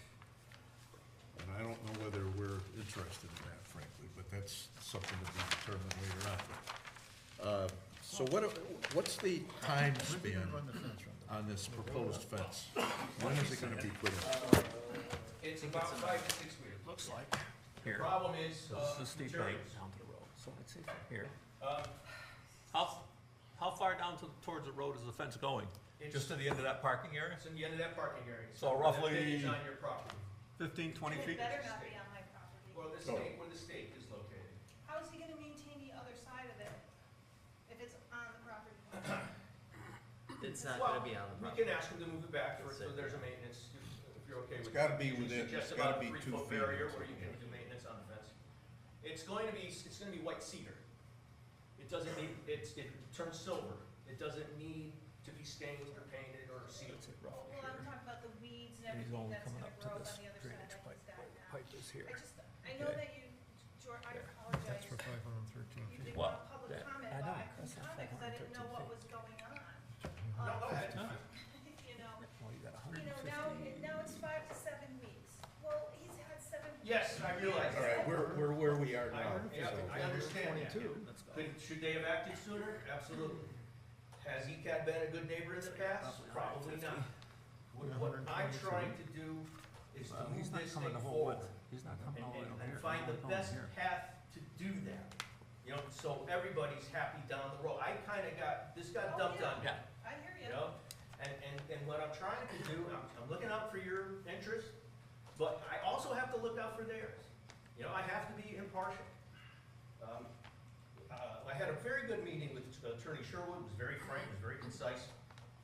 And I don't know whether we're interested in that, frankly, but that's something to be determined later on. So what's the time span on this proposed fence? When is it gonna be put in? It's about 5 to 6 weeks. Looks like. The Here. problem is, This is the steep bank materials. down to the road, so let's see from here. Um, How far down towards the road is the fence going? Just to the end of that parking area? It's in the end of that parking area. So that roughly- pit is on your property, 15, 20 It feet? better not be on my property. or the stake, where the stake is located. How is he gonna maintain the other side of it if it's on the property? It's not Well, gonna be on the We property. can ask him to move it back, so there's a maintenance, if you're okay with It's that. gotta be You within- suggest it's gotta about be a 2 3-foot feet. barrier where you can do maintenance on the fence. It's going to be white cedar. It doesn't need, it turns silver. It doesn't need to be stained or painted or sealed. Well, I'm talking about the weeds and He's everything only that's coming gonna up to grow on this the other drainage side, I pipe. understand that. Pipe is here. I know that you, George, I apologize. 513 You didn't Well, want public that- comment, I but know, I couldn't that's not comment because I didn't know 513 what feet. was going on. No, go ahead. You know, Well, you got now it's 5 to 7 weeks. Well, he's had 7. Yes, I realize All that. right, we're where we are now, Yeah, so. I understand that. Should they have acted sooner? Absolutely. Has ECAD been a good neighbor in the past? Probably not. What I'm trying to do is to Well, he's move not this coming thing the whole forward width. He's not coming all the way over here. and find the He's only best going here. path to do that. You know, so everybody's happy down the road. I kinda this got Oh, dumped yeah. on me. Yeah. I hear You you. know, and what I'm trying to do, I'm looking out for your interest, but I also have to look out for theirs. You know, I have to be impartial. I had a very good meeting with Attorney Sherwood, was very frank, was very concise,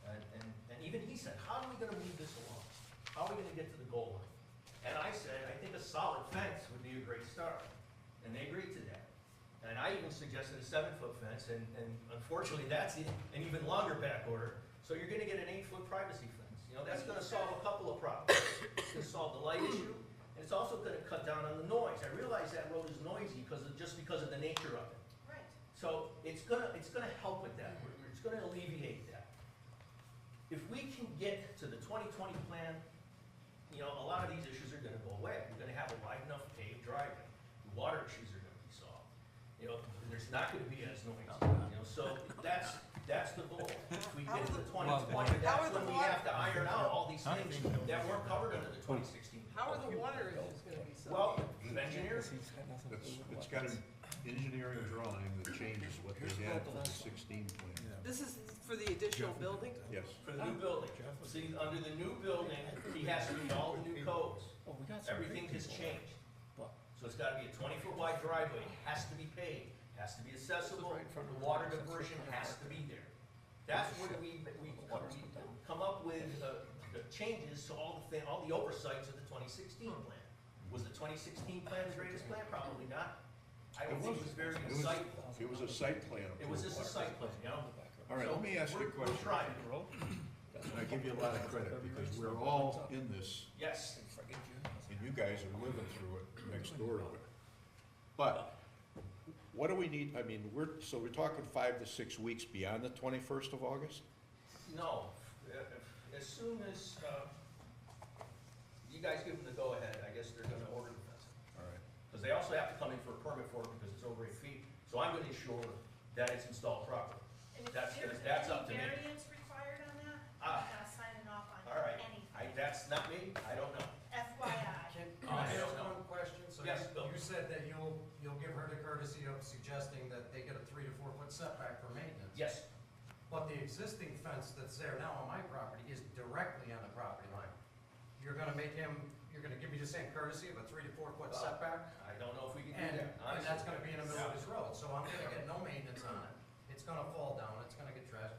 and even he said, how are we gonna move this along? How are we gonna get to the goal line? And I said, I think a solid fence would be a great start, and they agreed to that. And I even suggested a 7-foot fence, and unfortunately, that's an even longer back order, so you're gonna get an 8-foot privacy fence. You know, that's gonna solve a couple of problems. It's gonna solve the light issue, and it's also gonna cut down on the noise. I realize that road is noisy just because of the nature of it. Right. So it's gonna help with that, it's gonna alleviate that. If we can get to the 2020 plan, you know, a lot of these issues are gonna go away. We're gonna have a wide enough paved driveway, the water issues are gonna be solved. You know, there's not gonna be as noisy, you know, so that's the goal. If we get to the 2020, that's when we have to iron out all these things that weren't covered under the 2016. How are the water issues gonna be solved? Well, engineers, It's got an engineering drawing that changes what they had for the 16 plan. This is for the additional building? Yes. for the new building, see, under the new building, he has to meet all the new codes. Everything has changed. So it's gotta be a 20-foot wide driveway, it has to be paved, has to be accessible, the water diversion has to be there. That's what we come up with, the changes to all the oversights of the 2016 plan. Was the 2016 plan the greatest plan? Probably not. I don't think it was very insightful. It was a site plan. It was just a site plan, you know? All right, let me ask you a question. We're trying. And I give you a lot of credit because we're all in this, Yes, and you guys are living through it next door to it. But what do we need, I mean, we're talking 5 to 6 weeks beyond the 21st of August? no, as soon as, you guys give them the go-ahead, I guess they're gonna order the fence. All right. Because they also have to come in for a permit for it because it's over 8 feet. So I'm gonna ensure that it's installed properly. And if That's there's up to any me. variance required on that, Ah. I'm not signing off on All right, anything. that's not me, I don't know. FYI. Can Oh, I I ask don't know. one question? So Yes, Bill. you said that you'll give her the courtesy of suggesting that they get a 3 to 4 foot setback for maintenance. Yes, But the existing fence that's there now on my property is directly on the property line. You're gonna give me the same courtesy of a 3 to 4 foot Well, setback? I don't know if we can do And that, that's honestly. gonna be in the middle of his road, so I'm gonna get no maintenance on it. It's gonna fall down, it's gonna get trashed.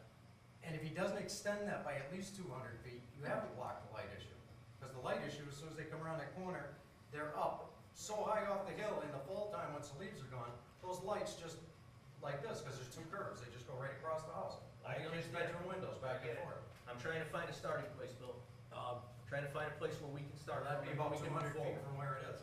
And if he doesn't extend that by at least 200 feet, you haven't blocked the light issue. Because the light issue, as soon as they come around that corner, they're up so high off the hill in the fall time, once the leaves are gone, those lights just like this, because there's 2 curves, they just go right across the house. I Kids' understand. bedroom windows back and forth. I'm trying to find a starting place, Bill. Trying to find a place where we can start. That'd be about we can move 200 feet forward. from where it is.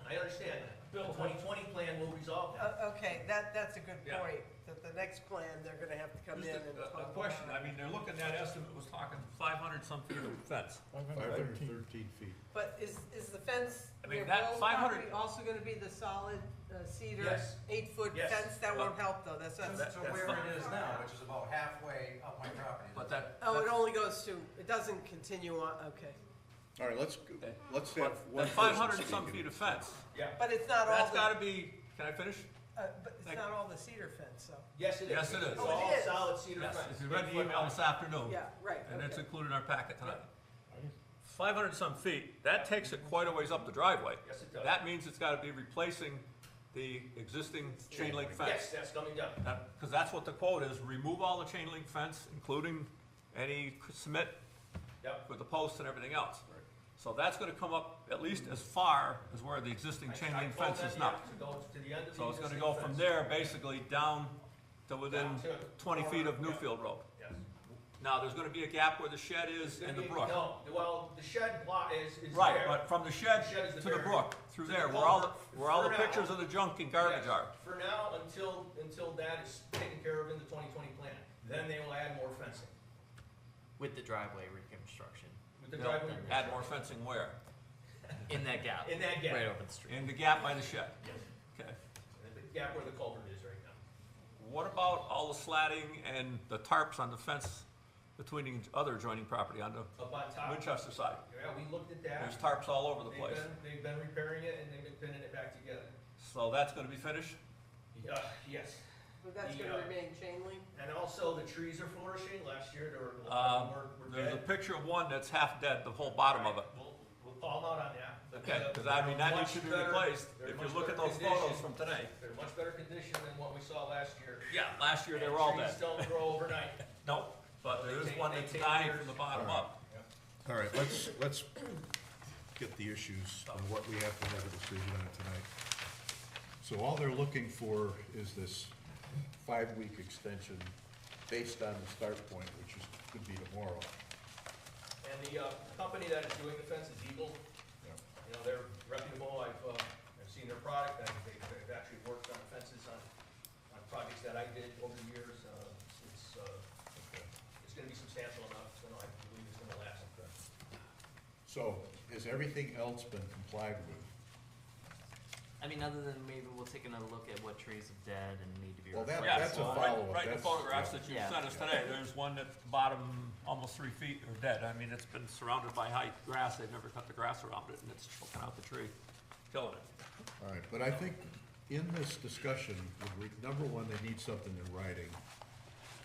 I understand that. The 2020 plan will resolve that. Okay, that's a good Yeah. point, that the next plan, they're gonna have to come in and talk A about. question, I mean, they're looking, that estimate was talking 500 some feet of fence. 513 feet. But is the fence, I mean, near that Bill's 500 property also gonna be the solid cedar, Yes. 8-foot Yes. fence? That won't help though, that's not, To that's where fine. it is now, which is about halfway up my property. But that. oh, it that's- only goes to, it doesn't continue on, okay. All right, let's have But one that person 500 some speak. feet of fence, Yeah, But it's not all that's the, gotta be, can I finish? but it's like- not all the cedar fence, so. yes, it is. Yes, it is. It's Oh, it all is. solid cedar Yes, fence. if you read the 8 foot email high. this afternoon. Yeah, right, And it's okay. included in our packet tonight. 500 some feet, that takes it quite a ways up the driveway. Yes, it does. That means it's gotta be replacing the existing chain link Yes, fence. that's coming down. Because that's what the quote is, remove all the chain link fence, including any cement Yep. with the posts and everything else. So that's gonna come up at least as far as where the existing chain I link told fence them, is yeah, now. to go to the end of the So it's gonna existing go from fence. there basically down to within Down to 20 feet of corner, yeah. Newfield Road. Yes. Now, there's gonna be a gap where the shed is and the brook. No, well, the shed block is there. Right, but from the shed The shed is the to the barrier. brook, through To there, the where all the, culvert. where all the For now. pictures of the junk and garbage Yes. are. For now, until that is taken care of in the 2020 plan, then they will add more fencing. With the driveway reconstruction, With the driveway. Add more fencing where? in that gap. In that gap. Right over the street. In the gap by the shed. Yes. Okay. The gap where the culvert is right now. What about all the slatting and the tarps on the fence between the other adjoining property on the Up on top. Winchester side? Yeah, we looked at that. There's tarps all over the place. They've been repairing it and they've been pinning it back together. So that's gonna be finished? Yes. But that's The, gonna remain chain link? And also the trees are flourishing. Last year there were, were There's a dead. picture of one that's half dead, the whole bottom of it. We'll call them out on that. But, Okay, because I mean, that needs to be replaced. They're If much you look at better those photos condition. from today. They're much better condition than what we saw last year. Yeah, last year they were all dead. Trees don't grow overnight. No, but there is They one take- that's they take dying years. from the bottom up. All right, let's get the issues on what we have to have a decision on tonight. So all they're looking for is this 5-week extension based on the start point, which is, could be tomorrow. And the company that is doing the fence is Eagle. You know, they're reputable. I've seen their product. They've actually worked on fences on projects that I did over the years. It's gonna be substantial enough, so I believe it's gonna last. So has everything else been complied with? I mean, other than maybe we'll take another look at what trees are dead and need to be Well, replaced. that- Yeah, that's a so follow-up. right in the That's- photographs that you Yeah. sent us today, there's one at the bottom, almost 3 feet are dead. I mean, it's been surrounded by high grass, they've never cut the grass around it, and it's choking out the tree, killing it. All right, but I think in this discussion, number one, they need something in writing.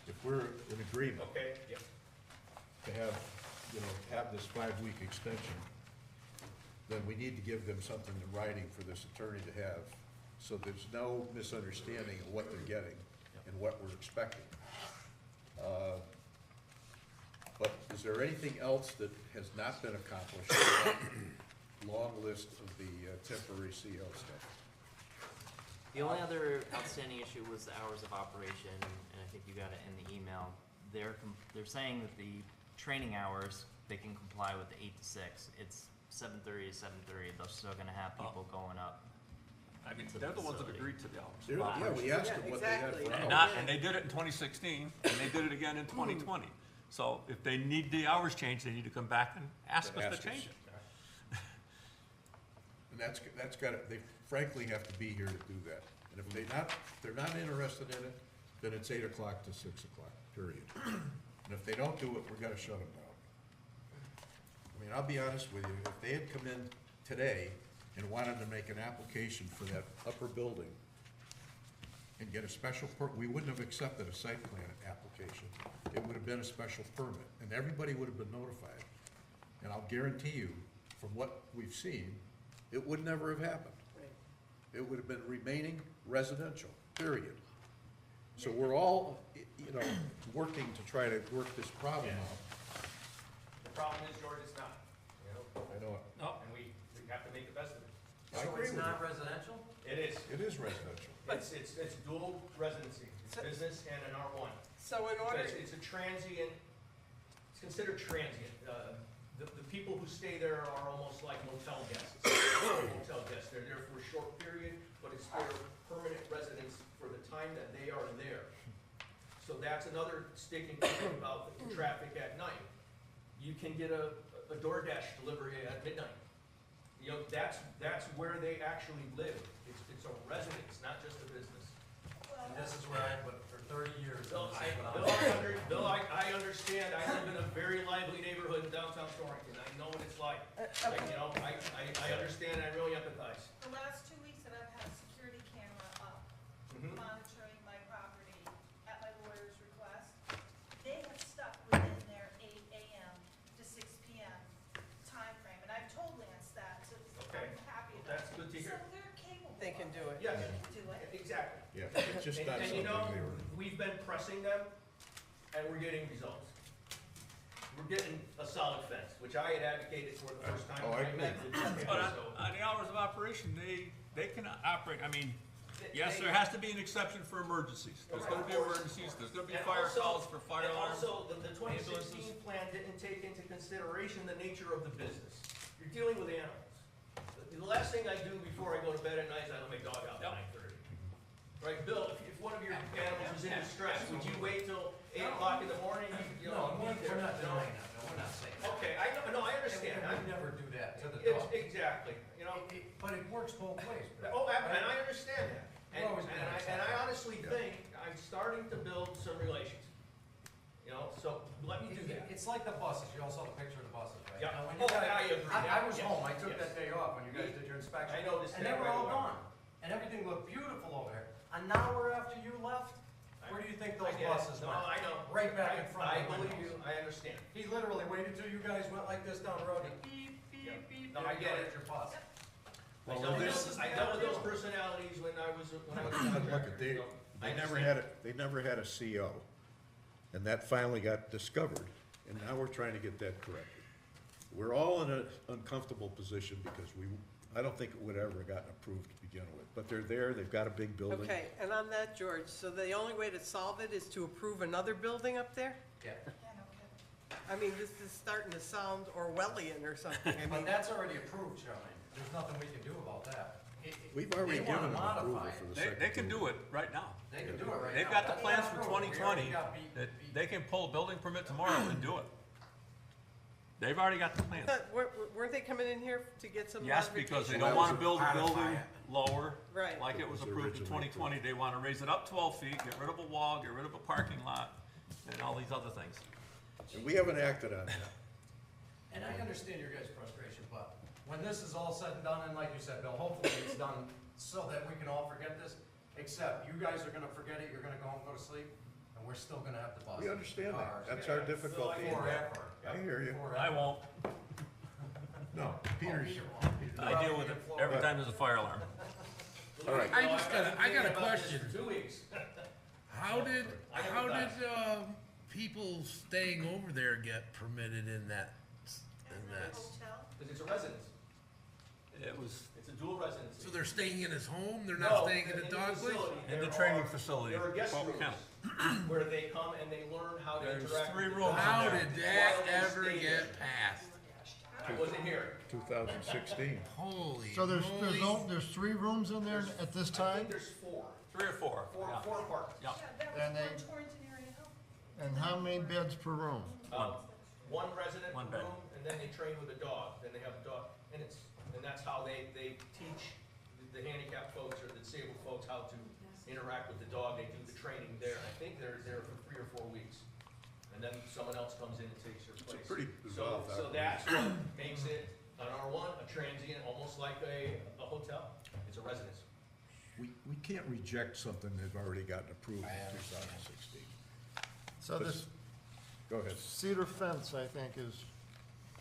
If we're in agreement Okay, yeah. to have, have this 5-week extension, then we need to give them something in writing for this attorney to have, so there's no misunderstanding of what they're getting and what we're expecting. But is there anything else that has not been accomplished in that long list of the temporary CO stuff? The only other outstanding issue was the hours of operation, and I think you got it in the email. They're saying that the training hours, they can comply with the 8 to 6. It's 7:30 to 7:30. They're still gonna have people going up. I mean, To the they're the ones that facility. agreed to the hours. Yeah, we asked them what they had exactly. for And hours. not, and they did it in 2016, and they did it again in 2020. So if they need the hours changed, they need to come back and ask us to change it. And that's gotta, they frankly have to be here to do that. And if they're not interested in it, then it's 8 o'clock to 6 o'clock, period. And if they don't do it, we're gonna shut them down. I mean, I'll be honest with you, if they had come in today and wanted to make an application for that upper building and get a special we wouldn't have accepted a site plan application. It would have been a special permit, and everybody would have been notified. And I'll guarantee you, from what we've seen, it would never have happened. It would have been remaining residential, period. So we're all, working to try to work this problem out. The problem is, George, it's not, I know it. No, and we have to make the best of it. I So agree it's with not you. residential? It is. It is residential. It's dual residency. It's So- business and an R1. So in order, It's a transient, it's considered transient. The people who stay there are almost like motel guests. Motel guests, they're there for a short period, but it's their permanent residence for the time that they are there. So that's another sticking point about the traffic at night. You can get a DoorDash delivery at midnight. That's where they actually live. It's a residence, not just a business. And this is where I've lived for 30 years. Bill, I understand, I live in a very lively neighborhood in downtown Torrington, I know what it's like. I understand, I really empathize. The last 2 weeks that I've had a security camera up monitoring my property at my lawyer's request, they have stuck within their 8 AM to 6 PM timeframe, and I've told Lance that, so Okay. I'm happy Well, about it. that's good to hear. So they're capable. they can do it. Yes, They can do it. exactly. Yeah, it's just not And something they were. we've been pressing them, and we're getting results. We're getting a solid fence, which I had advocated for the first time Oh, I I met agree. with you. but on, So, on the hours of operation, they can operate, I mean, they- yes, they- there has to be an exception for emergencies. There's gonna be emergencies, there's gonna be And fire also- calls for fire and alarms. also, the 2016 plan didn't take into consideration the nature of the business. You're dealing with animals. The last thing I do before I go to bed at night is I let my dog out Yep. at 9:30. Right, Bill, if one of your animals is in distress, would you wait till 8 o'clock in the morning? You No, know, we're be there, not you know? denying that, no, we're not saying that. Okay, I understand. And we never do that to the It's, dog. exactly, you know? But it works both ways, Bill. Oh, and I understand that. We're always gonna have And I something. honestly think I'm starting to build some relations. You know, so let me do that. It's like the buses, you all saw the picture of the buses, right? Yeah. Now, when you Oh, guys- I agree. I was Yes, home, I took yes. that day off when you guys did your inspection. I noticed And that they were right all away. gone, and everything looked beautiful over there. An hour after you left, where do you think those I get it. buses No, went? I know. Right back in front I of the believe windows. you, I understand. He literally waited till you guys went like this down the road, and beep, Yeah. beep, beep. No, there I you get go, it. there's your bus. Well, I dealt with this- those- I dealt with those personalities when I was a Look, they I never understand. had they never had a CO. And that finally got discovered, and now we're trying to get that corrected. We're all in an uncomfortable position because I don't think it would ever have gotten approved to begin with, but they're there, they've got a big building. Okay, and on that, George, so the only way to solve it is to approve another building up there? Yeah. I mean, this is starting to sound Orwellian or something. I But mean, that's already approved, Charlene. There's nothing we can do about that. We've already They wanna given them approval modify for it. the second. They can do it right now. They can do it right now. They've got the That's plans not for approved. We already 2020, got beat- that beat- they can pull a building permit tomorrow and do it. They've already got the plans. but weren't they coming in here to get some Yes, because they modification? don't wanna build a Modify building it. lower, Right. like it was It was approved in originally 2020. They wanna raise it up 12 feet, get rid of a wall, get rid of a parking lot, and all these other things. And we haven't acted on that. And I understand your guys' frustration, but when this is all said and done, and like you said, Bill, hopefully it's done so that we can all forget this, except you guys are gonna forget it, you're gonna go home, go to sleep, and we're still gonna have to bust. We understand that, cars. that's our difficulty. Forever. I hear you. Forever. I won't. No, Oh, Peter's, Peter won't. I deal with it every time there's a fire alarm. all right. I just got, I got a About this question. for 2 weeks. How did, I how haven't did, people staying over there get permitted in that, in that? Hotel? Because it's a residence. It was It's a dual residency. So they're staying in his home, they're No, not staying in in a the dog place? facility, in the there training are- facility. There are guest Fulton rooms County. where they come and they learn how to There's interact 3 with the rooms in dog. How there. did that While they ever stay get there. passed? I wasn't here. 2016. Holy So there's moly. there's 3 rooms in there at this I time? think there's 4. 3 or 4. Yeah. Four apartments. Yeah. Yeah, that And was they- on Torrington area health. And how many beds per room? One resident One per bed. room, and then they train with a dog, then they have a dog, and that's how they teach the handicapped folks or the disabled folks how to interact with the dog, they do the training there. I think they're there for 3 or 4 weeks, and then someone else comes in and takes your place. pretty So, involved so that's what makes it an R1, a transient, almost like a hotel. It's a residence. We can't reject something they've already gotten approved in 2016. So this Go ahead. cedar fence, I think, is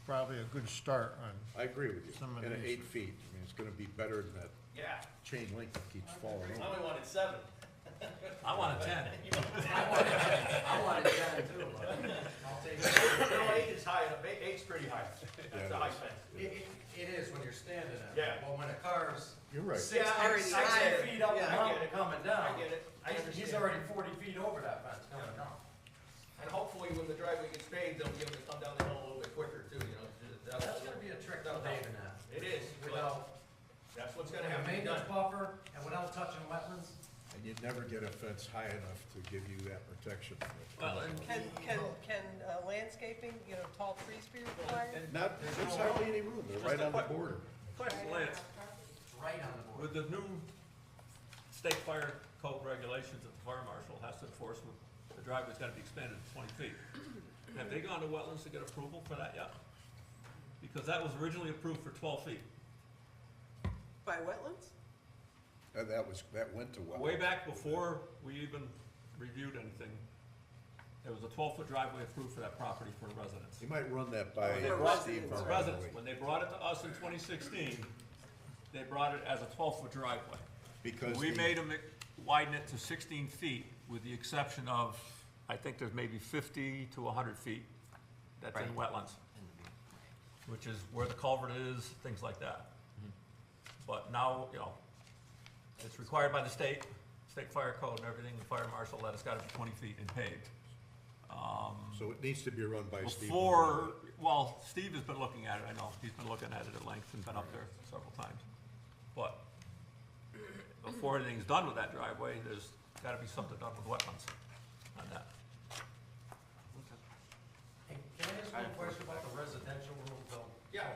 probably a good start on, I agree with you. Some of And at these- 8 feet, I mean, it's gonna be better than that Yeah, chain link that keeps falling I over. only wanted 7. I want a 10. I wanted that too, but I'll take it. No, 8 is high enough, 8's pretty high. That's a high fence. It is when you're standing in it. Yeah. But when a car's You're right. 60 already higher. feet up the Yeah, I mountain get it. coming down. I get it. I He's understand. already 40 feet over that fence coming down. And hopefully when the driveway gets paved, they'll be able to come down the hill a little bit quicker too, you know. That's gonna be a trick to paving that. It is, but Without that's what's gonna a have to be maintenance done. buffer and without touching wetlands. And you'd never get a fence high enough to give you that protection. Well, and Can landscaping, tall trees be required? Not, there's hardly any room, they're right on the border. question, Lance, It's right on the board. with the new state fire code regulations that the fire marshal has to enforce, with the driveway's gotta be expanded to 20 feet. Have they gone to wetlands to get approval for that yet? Because that was originally approved for 12 feet. By wetlands? And that went to well. Way back before we even reviewed anything, there was a 12-foot driveway approved for that property for a residence. You might run that by For Steve. residents, For right residents, away, when they brought it to us in 2016, they brought it as a 12-foot driveway. Because We the- made them widen it to 16 feet, with the exception of, I think there's maybe 50 to 100 feet that's in wetlands, which is where the culvert is, things like that. But now, it's required by the state fire code and everything, the fire marshal, that it's gotta be 20 feet and paved. So it needs to be run by Steve. Well, Steve has been looking at it, I know, he's been looking at it at length and been up there several times. But before anything's done with that driveway, there's gotta be something done with wetlands on that. Hey, can I ask you a question about the residential rule, Bill? Yeah.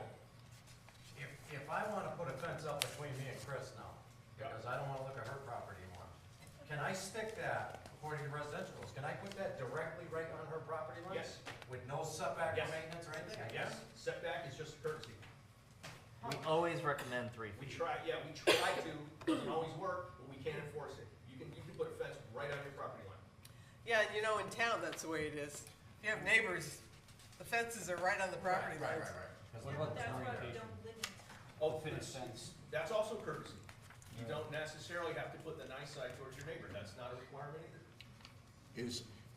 If I wanna put a fence up between me and Chris now, because I don't wanna look at her property anymore, can I stick that, according to residential rules, can I put that directly right on her property line? Yes. With no setback or Yes. maintenance or anything? I Yes, guess? setback is just a courtesy. We always recommend 3 We feet. try to, doesn't always work, but we can't enforce it. You can put a fence right on your property line. Yeah, in town, that's the way it is. If you have neighbors, the fences are right on the property Right, lines. right, right. That's why we don't live in Oh, that's also courtesy. You don't necessarily have to put the nice side towards your neighbor, that's not a requirement either.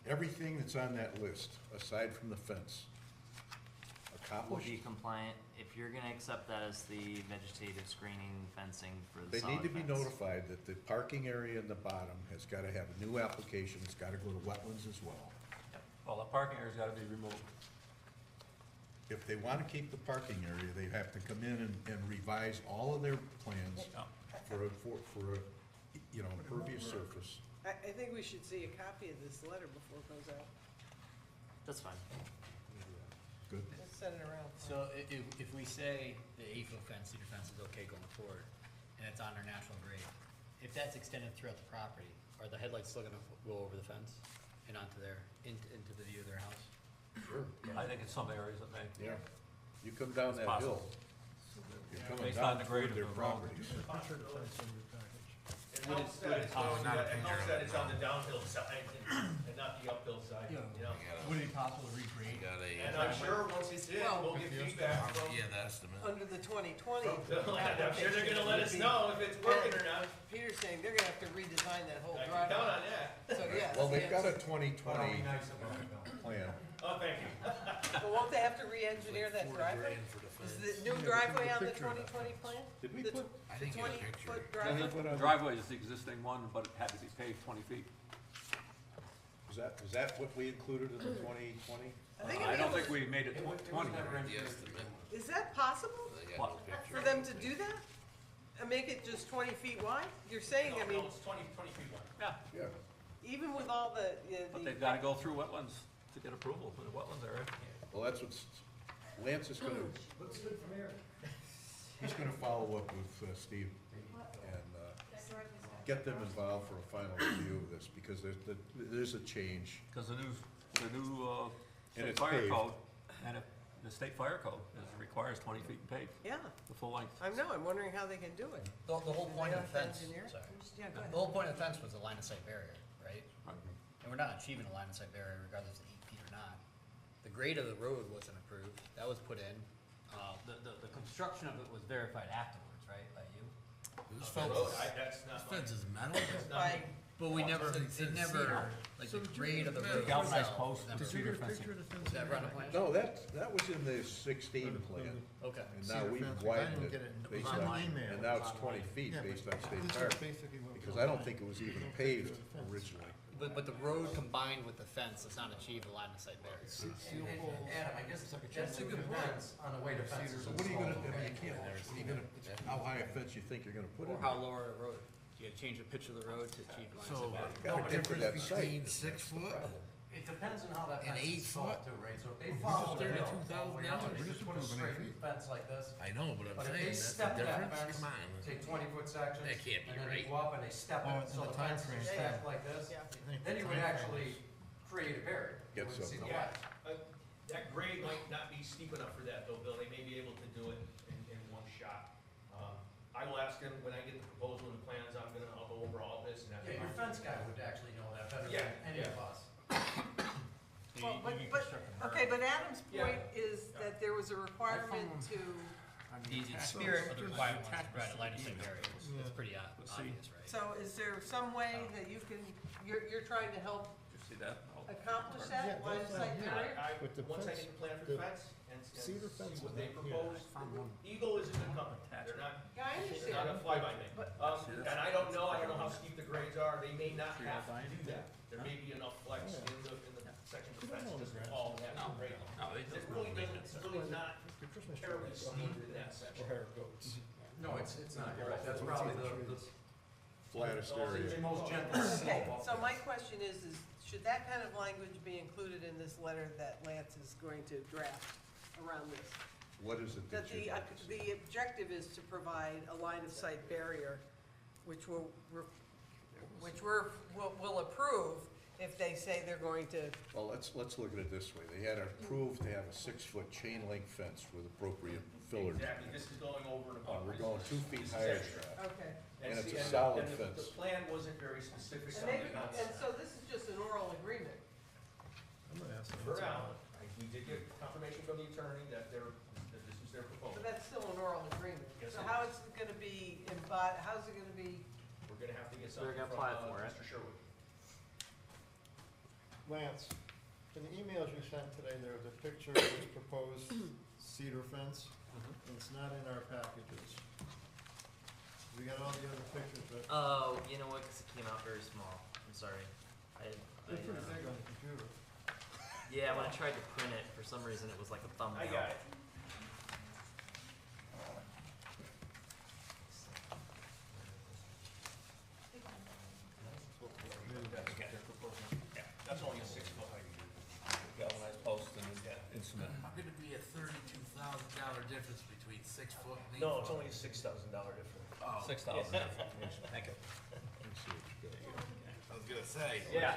everything that's on that list, aside from the fence, Will accomplished? be compliant, if you're gonna accept that as the vegetative screening fencing for the They solid need to be fence. notified that the parking area in the bottom has gotta have a new application, it's gotta go to wetlands as well. Well, the parking area's gotta be removed. If they wanna keep the parking area, they have to come in and revise all of their plans for a, you know, impervious surface. I think we should see a copy of this letter before it goes out. That's fine. Good? Let's send it around. So if we say the 8-foot fence, cedar fence is okay going forward, and it's on our natural grade, if that's extended throughout the property, are the headlights still gonna go over the fence and onto their, into the view of their house? Sure. I think in some areas it may. Yeah. You come down It's that hill, possible. you're coming Based on down the grade toward of their the road. properties. It helps that it's on, it helps that it's on the downhill side and not the uphill side, you know? Would it be possible to regrade? And I'm sure once it's in, we'll get feedback from, Yeah, the estimate. Under the 2020. from the land. I'm sure they're gonna let us know if it's working or not. Peter's saying they're gonna have to redesign that whole I can count driveway. on that. So, yeah. Well, they've got a But 2020 I'll be nice about it, Bill. plan. Oh, thank you. But won't they have to re-engineer that driveway? Is the new driveway on the 2020 plan? Did we The put, I think you got a 20-foot picture. driveway? The driveway is the existing one, but it had to be paved 20 feet. is that what we included in the 2020? I don't think we made it It was 20. never The engineered. estimate. Is that possible They What? got the picture. for them to do that? And make it just 20 feet wide? You're saying, I mean, No, it's 20 feet wide. Yeah, Yeah. even with all the, but they've gotta go through wetlands to get approval for the wetlands area. Well, that's what's, Lance is gonna, Looks good from here. he's gonna follow up with Steve and get them involved for a final review of this, because there's a change. Because the new And state it's fire paved. code, and if the state fire code requires 20 feet in paved, Yeah, the full length. I know, I'm wondering how they can do it. The whole point of the They don't fence, engineer? sorry. Yeah, go ahead. The whole point of the fence was the line of sight barrier, right? And we're not achieving a line of sight barrier regardless of 8 feet or not. The grade of the road wasn't approved, that was put in. The construction of it was verified afterwards, right, by you? This The fence road, is, that's not this mine. fence is metal? That's not By, me. But we never, it never, like the grade of the road Galvanized itself. posts, never- the cedar fencing. Is that run a plan? No, that was in the 16 plan, Okay. and now we've widened it based on, and now it's 20 feet based on state fire. Because I don't think it was even paved originally. But the road combined with the fence does not achieve the line of sight barrier. Adam, I guess that's a good fence on the way to fences. So what are you gonna, I mean, you can't, what are you gonna, how high a fence you think you're gonna put Or in? how low are the road? You gotta change the pitch of the road to achieve the line of So, sight barrier. Gotta get to that between site. 6 foot? It depends on how that And fence 8 is installed foot? too, right? So if they follow the hill, $32,000. all the way down, they just put a straight fence like this. I know, but I'm But if saying, they that's the step that difference, fence, come on. take 20-foot sections. That can't be And then right. they go up and they step Oh, it, so and the the fence timeframe, is yeah. stacked like this. yeah. Then you would actually create a barrier. You Get wouldn't see the something. light. That grade might not be steep enough for that though, Bill. They may be able to do it in one shot. I will ask him when I get the proposal and the plans, I'll go over all this and that's. Yeah, your fence guy would actually know that better than Yeah, any yeah. of us. Well, okay, but Adam's point is that there was a requirement to, The spirit of the requirement was to provide a line of sight barrier. It's pretty obvious, right? so is there some way that you can, you're trying to help Did you see that? accomplish that, line of sight barrier? With the Once I fence, get the plan for the the fence and cedar see fence what is they not here. propose. Eagle is a good company. They're not, Yeah, I they're not a understand. fly-by-night. But- And I don't know how steep the grades are. They may not have to do that. There may be enough flex in the section of fence just all have to grade. No, they It just really doesn't, it's really not terribly steep in that section. No, it's not, you're right, that's probably the Flattest area. the most gentle Okay, slope. so my question is should that kind of language be included in this letter that Lance is going to draft around this? What is it That that you? the objective is to provide a line of sight barrier, which will approve if they say they're going to, Well, let's look at it this way. They had approved to have a 6-foot chain link fence with appropriate fillers. Exactly, this is going over and above. We're going 2 feet This is higher extra. than that. okay. And it's see, a solid and fence. The plan wasn't very specific And on maybe, the and so this is just an oral agreement. I'm gonna ask For now, we did get confirmation from the attorney that this was their But proposal. that's still an oral agreement. Yes, So it how is it gonna be how's it gonna be, We're gonna have to get They're something gonna from apply for it. Mr. Sherwood. Lance, in the emails you sent today, there was a picture of this proposed cedar fence, and it's not in our packages. We got all the other pictures, but Oh, you know what, 'cause it came out very small, I'm sorry. they're pretty big on the computer. Yeah, when I tried to print it, for some reason it was like a thumbnail. I got it. Yeah, that's only a 6-foot galvanized post and it's got instrument. How could it be a $32,000 difference between 6 foot and 8 No, foot? it's only a $6,000 difference. Oh, 6,000. Thank you. I was gonna say. Yeah.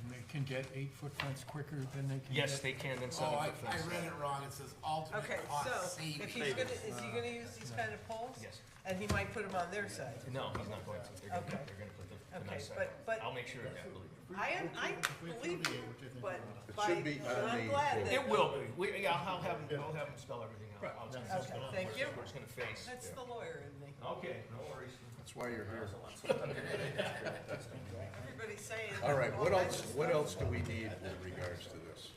And they can get 8-foot fence quicker than they can Yes, get. they can, then Oh, I 7-foot fence. read it wrong. It says ultimate Okay, cost so, savings. if he's gonna, is he gonna use these kind of poles? Yes. And he might put them on their side? No, he's not going to. They're Okay. gonna put the Okay, nice side. but- I'll make sure of that, believe me. I believe you, but It by, should be on I'm the- glad that. It will be. Yeah, I'll have him spell everything out. I'll just- Okay, thank you. Where it's gonna face. That's the lawyer in me. Okay, no worries. That's why you're here. Everybody's saying. All right, all what kinds else, of what stuff. else do we need with regards to this?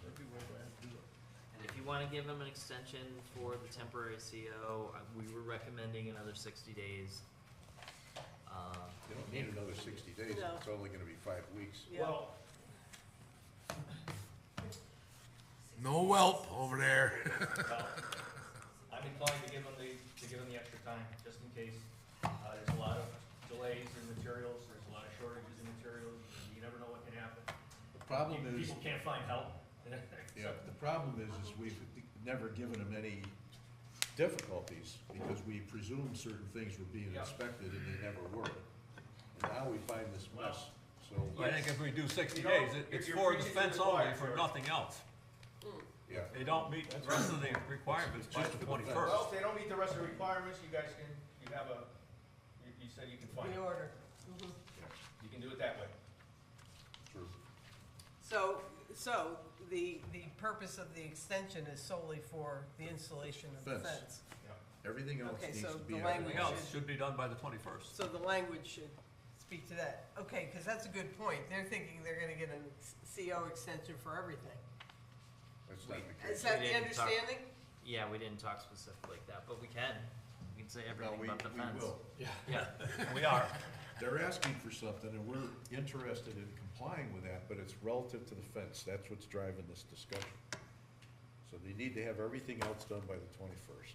And if you wanna give them an extension for the temporary CO, we were recommending another 60 days. You don't need another 60 days, No. it's only gonna be 5 weeks. Yeah. Well, No whelp over there. I'm inclined to give them the extra time, just in case. There's a lot of delays in materials, there's a lot of shortages in materials, you never know what can happen. The problem is, People can't find help. yeah, the problem is we've never given them any difficulties because we presumed certain things were being Yeah. inspected and they never were. And now we find this mess, so, I think if we do 60 You know, days, if it's you're for the preaching to fence the only, choir, for George. nothing else. yeah. They don't meet the rest of the requirements by Just the for the fence. 21st. Well, if they don't meet the rest of the requirements, you guys can, you said you can find The it. order. You can do it that way. True. So the purpose of the extension is solely for the installation of the Fence. fence. Everything else Okay, needs so to be. the on Everything language else should be done by the 21st. So the language should speak to that. Okay, because that's a good point. They're thinking they're gonna get a CO extension for everything. That's not the case. Is that We the didn't talk- understanding? Yeah, we didn't talk specifically like that, but we can. We can say No, everything we about the fence. will. Yeah. We are. They're asking for something, and we're interested in complying with that, but it's relative to the fence, that's what's driving this discussion. So they need to have everything else done by the 21st.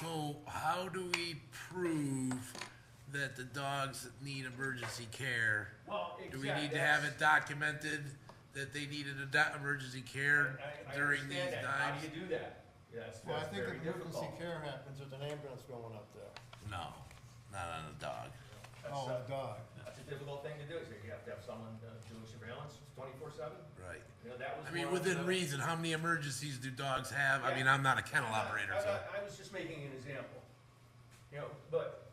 So how do we prove that the dogs need emergency care? Well, Do we need to have it documented that they needed emergency care I during these understand that. How times? do you do that? Yeah, that's Well, I think very emergency difficult. care happens with an ambulance going up there. No, not on a dog. That's, Oh, a dog. That's a difficult thing to do, is that you have to have someone doing surveillance 24/7. Right. You know, that was. I mean, one of within the- reason, how many emergencies do dogs have? I Yeah. mean, I'm not a kennel operator, so. I was just making an example, you know, but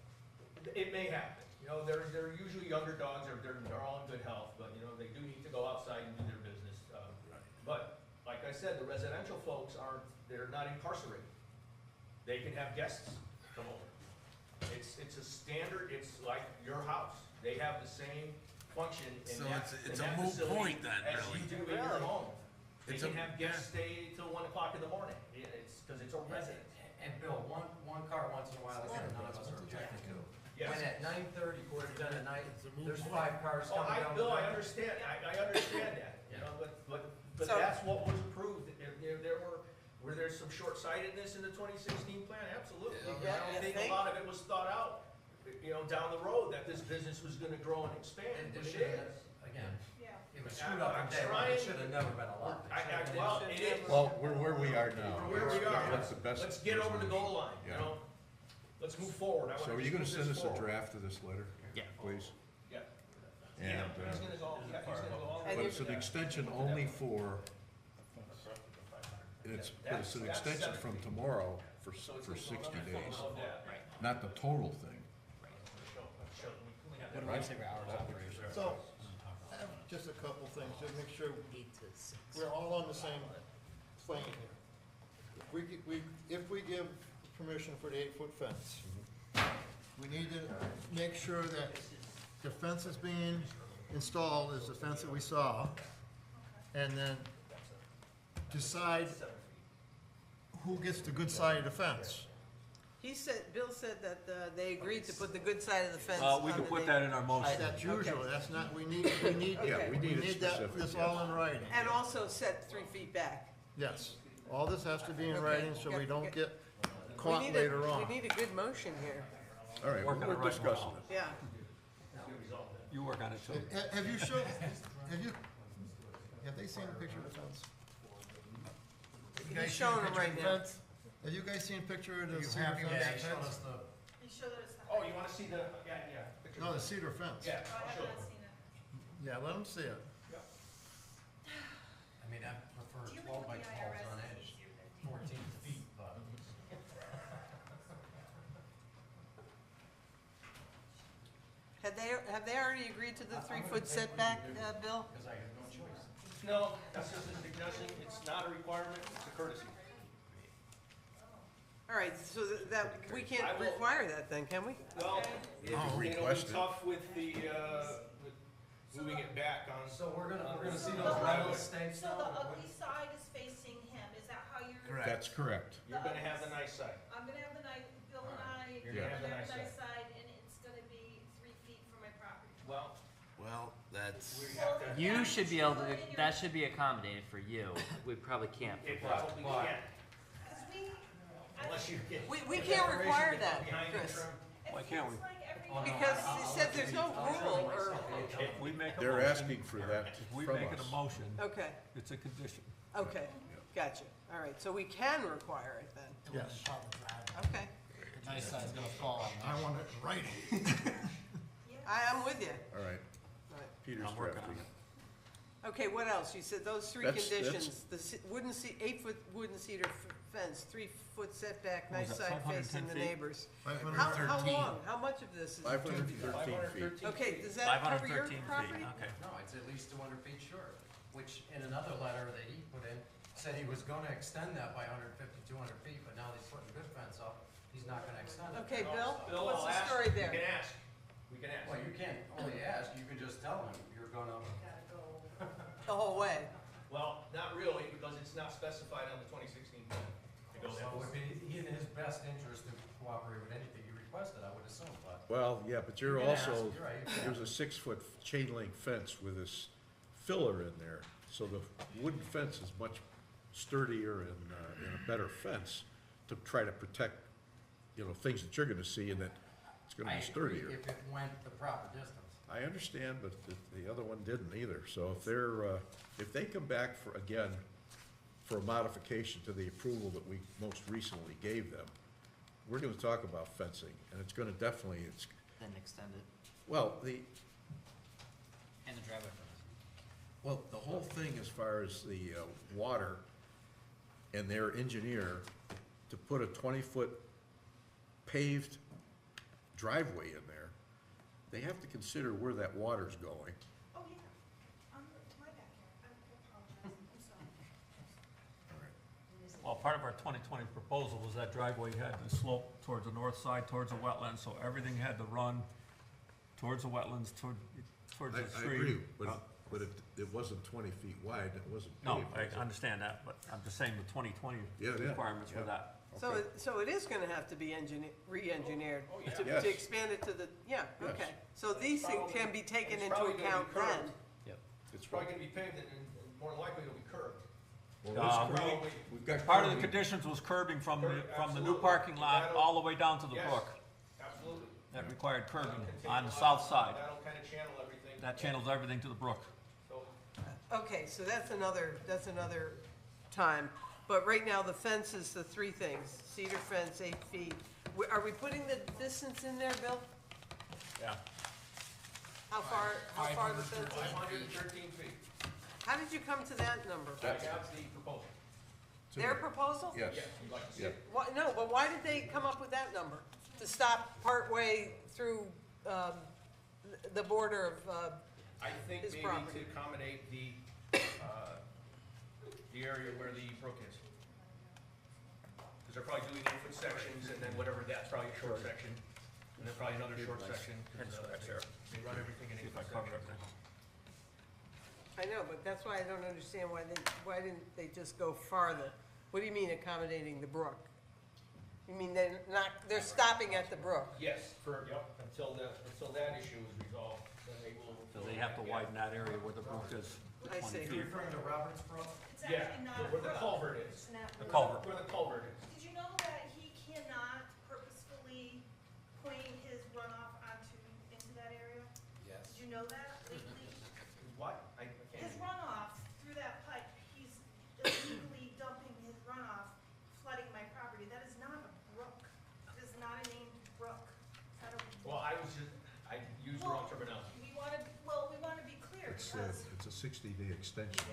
it may happen. You know, they're usually younger dogs, or they're all in good health, but, you know, they do need to go outside and do their business. But, like I said, the residential folks they're not incarcerated. They can have guests come over. It's a standard, it's like your house. They have the same function in So that, it's in a that moot facility point then, as really. you do in your home. They It's can a- have guests stay till 1 o'clock in the morning. It's, because it's a residence. And Bill, one car once in a while, again, none of us are objecting to. Yes. When at 9:30, quarter to 10 at night, there's 5 cars Oh, coming down. Bill, the I road. understand, I understand that, you know, but So- that's what was approved. Were there some short-sightedness in the 2016 plan? Absolutely. Yeah. I don't think Yeah. a lot of it was thought out, you know, down the road, that this business was gonna grow and expand, And but it it should is. have, again, Yeah. it was screwed up I'm from day one. trying- It should have never been allowed. Well, it is. Well, we're where we are now. Where we are, That's the best let's get over the resolution. goal line, you Yeah. know? Let's move forward. I So wanna are you just gonna move send this us a forward. draft of this letter? Yeah. Please? Yeah. And, Yeah, he's gonna go, yeah, he's gonna go all the way. but it's an extension only for, it's That's an extension from 70. tomorrow for So it's 60 another days, foot of that. not the total thing. What do we say for hours of operation? So, I have just a couple things, just make sure 8 to 6. we're all on the same plane here. If we give permission for the 8-foot fence, we need to make sure that the fence is being installed is the fence that we saw, and then decide who gets the good side of the fence. He said, Bill said that they agreed to put the good side of the fence We on can the put neighbor. that in our motion. That's usual, that's not, we need, Yeah, we need it that, specific, this yes. all in writing. And also set 3 feet back. Yes, all this has to be in Okay. writing, so we don't get caught We later on. need a good motion here, All right, Working we're it right discussing now. it. yeah. You work on it too. Have they seen a picture of the fence? He's showing them right now. Have you guys seen a picture of the You cedar happy with that? fence? Show us the, You show that it's the. Oh, you wanna see the, yeah. picture. No, the cedar fence. Yeah, Oh, I I'll have show not you. seen it. Yeah, let them see it. I mean, I prefer Do you 12 think by the 12s IRS on is edge, easier than 14 feet, but. Have they already agreed to the 3-foot setback, Bill? Because I have no choice. No, that's just a suggestion, it's not a requirement, it's a courtesy. All right, so that, we can't I will- require that then, can we? Well, can it'll be request it. tough with with moving it back on. So we're gonna see So those the metal ugly- stakes So now? the ugly side is facing him, is that how you're? That's correct. You're gonna have the nice side. I'm gonna have the nice, Bill and I, You're we're gonna have the gonna have the nice nice side, and it's gonna be 3 feet from my property. Well, Well, that's, we have to, You should be able to, that should be accommodated for you. We probably can't for it Bill. probably can, Cause we, unless you get. We can't require that, Behind the Chris, trim. Why it can't feels we? like every. because he said there's no rule or, If we make a They're motion, asking for that if we from make it us. a motion, okay, it's a condition. okay, gotcha. All right, so we can require it then, Yes. okay. The nice side's gonna fall on I want it in writing. I'm with you. All right, All right. Peter's I'm working on drafting. Okay, what else? You said those 3 That's- conditions, the wooden 8-foot wooden cedar fence, 3-foot setback, What was nice that, side facing 510 the feet? neighbors. 513. How long? How much of this is? 513 feet. Okay, does that cover your 513 feet, property? okay. No, it's at least 200 feet short, which in another letter that he put in, said he was gonna extend that by 150, 200 feet, but now that he's putting good fence up, he's not gonna extend it. Okay, Bill, Bill, what's I'll the ask. story there? We can ask, we can ask. Well, you can't only ask, you can just tell him you're gonna. The whole way? Well, not really, because it's not specified on the 2016 plan to go So that it would way. be in his best interest to cooperate with anything you requested, I would assume, but. Well, yeah, but you're You can ask, also, you're right, you can there's a 6-foot chain link fence with this filler in there. So the wooden fence is much sturdier and a better fence to try to protect, things that you're gonna see and that it's gonna I be agree sturdier. if it went the proper distance. I understand, but the other one didn't either. So if they come back for a modification to the approval that we most recently gave them, we're gonna talk about fencing, and it's gonna definitely, Then extend it. well, And the driveway fence. well, the whole thing as far as the water and their engineer, to put a 20-foot paved driveway in there, they have to consider where that water's going. Oh, yeah, my backyard, I apologize, I'm sorry. Well, part of our 2020 proposal was that driveway had to slope towards the north side, towards the wetlands, so everything had to run towards the wetlands, towards the stream. But it wasn't 20 feet wide, it wasn't No, paved. was it? I understand that, but I'm just saying the 2020 Yeah, yeah, requirements for yeah. that. So, Okay. so it is gonna have to be re-engineered to Yes. to expand it to the, yeah, Yes. okay. So these things can be taken It's into probably gonna be account then? curved. It's It's probably gonna be paved and more than likely it'll be curved. We've got Part of the curving. conditions was curbing from the new Absolutely. parking lot That'll- all the way down to the Yes, brook. Absolutely. That required curbing That'll contain on the a lot south of- side. That'll kinda channel everything. That channels everything to the brook. So, Okay, so that's another time. But right now, the fence is the 3 things, cedar fence, 8 feet. Are we putting the distance in there, Bill? Yeah. How far the fence is? 513 feet. How did you come to that number? I have the proposal. Their proposal? Yes, Yes, you'd like to see yeah. it? Why, no, but why did they come up with that number? To stop partway through, the border of, I think his maybe property. to accommodate the area where the brook is. Because they're probably doing 8-foot sections, and then whatever, that's probably a short section, and then probably another short section, because they run everything in See if I 8-foot cover sections. everything. I know, but that's why I don't understand why didn't they just go farther? What do you mean accommodating the brook? You mean they're stopping at the brook? Yes, until that issue is resolved, then they will. So they have to widen that area where the brook is. I see. You're referring to Roberts Brook? It's Yeah, actually not a where the brook. culvert is. It's not The really- culvert. Where the culvert is. Did you know that he cannot purposefully point his runoff into that area? Yes. Did you know that lately? What? I His can't. runoff through that pipe, he's illegally dumping his runoff, flooding my property. That is not a brook. It is not a named brook. It's not a. Well, I used the wrong terminology. We wanna be clear It's because a 60-day extension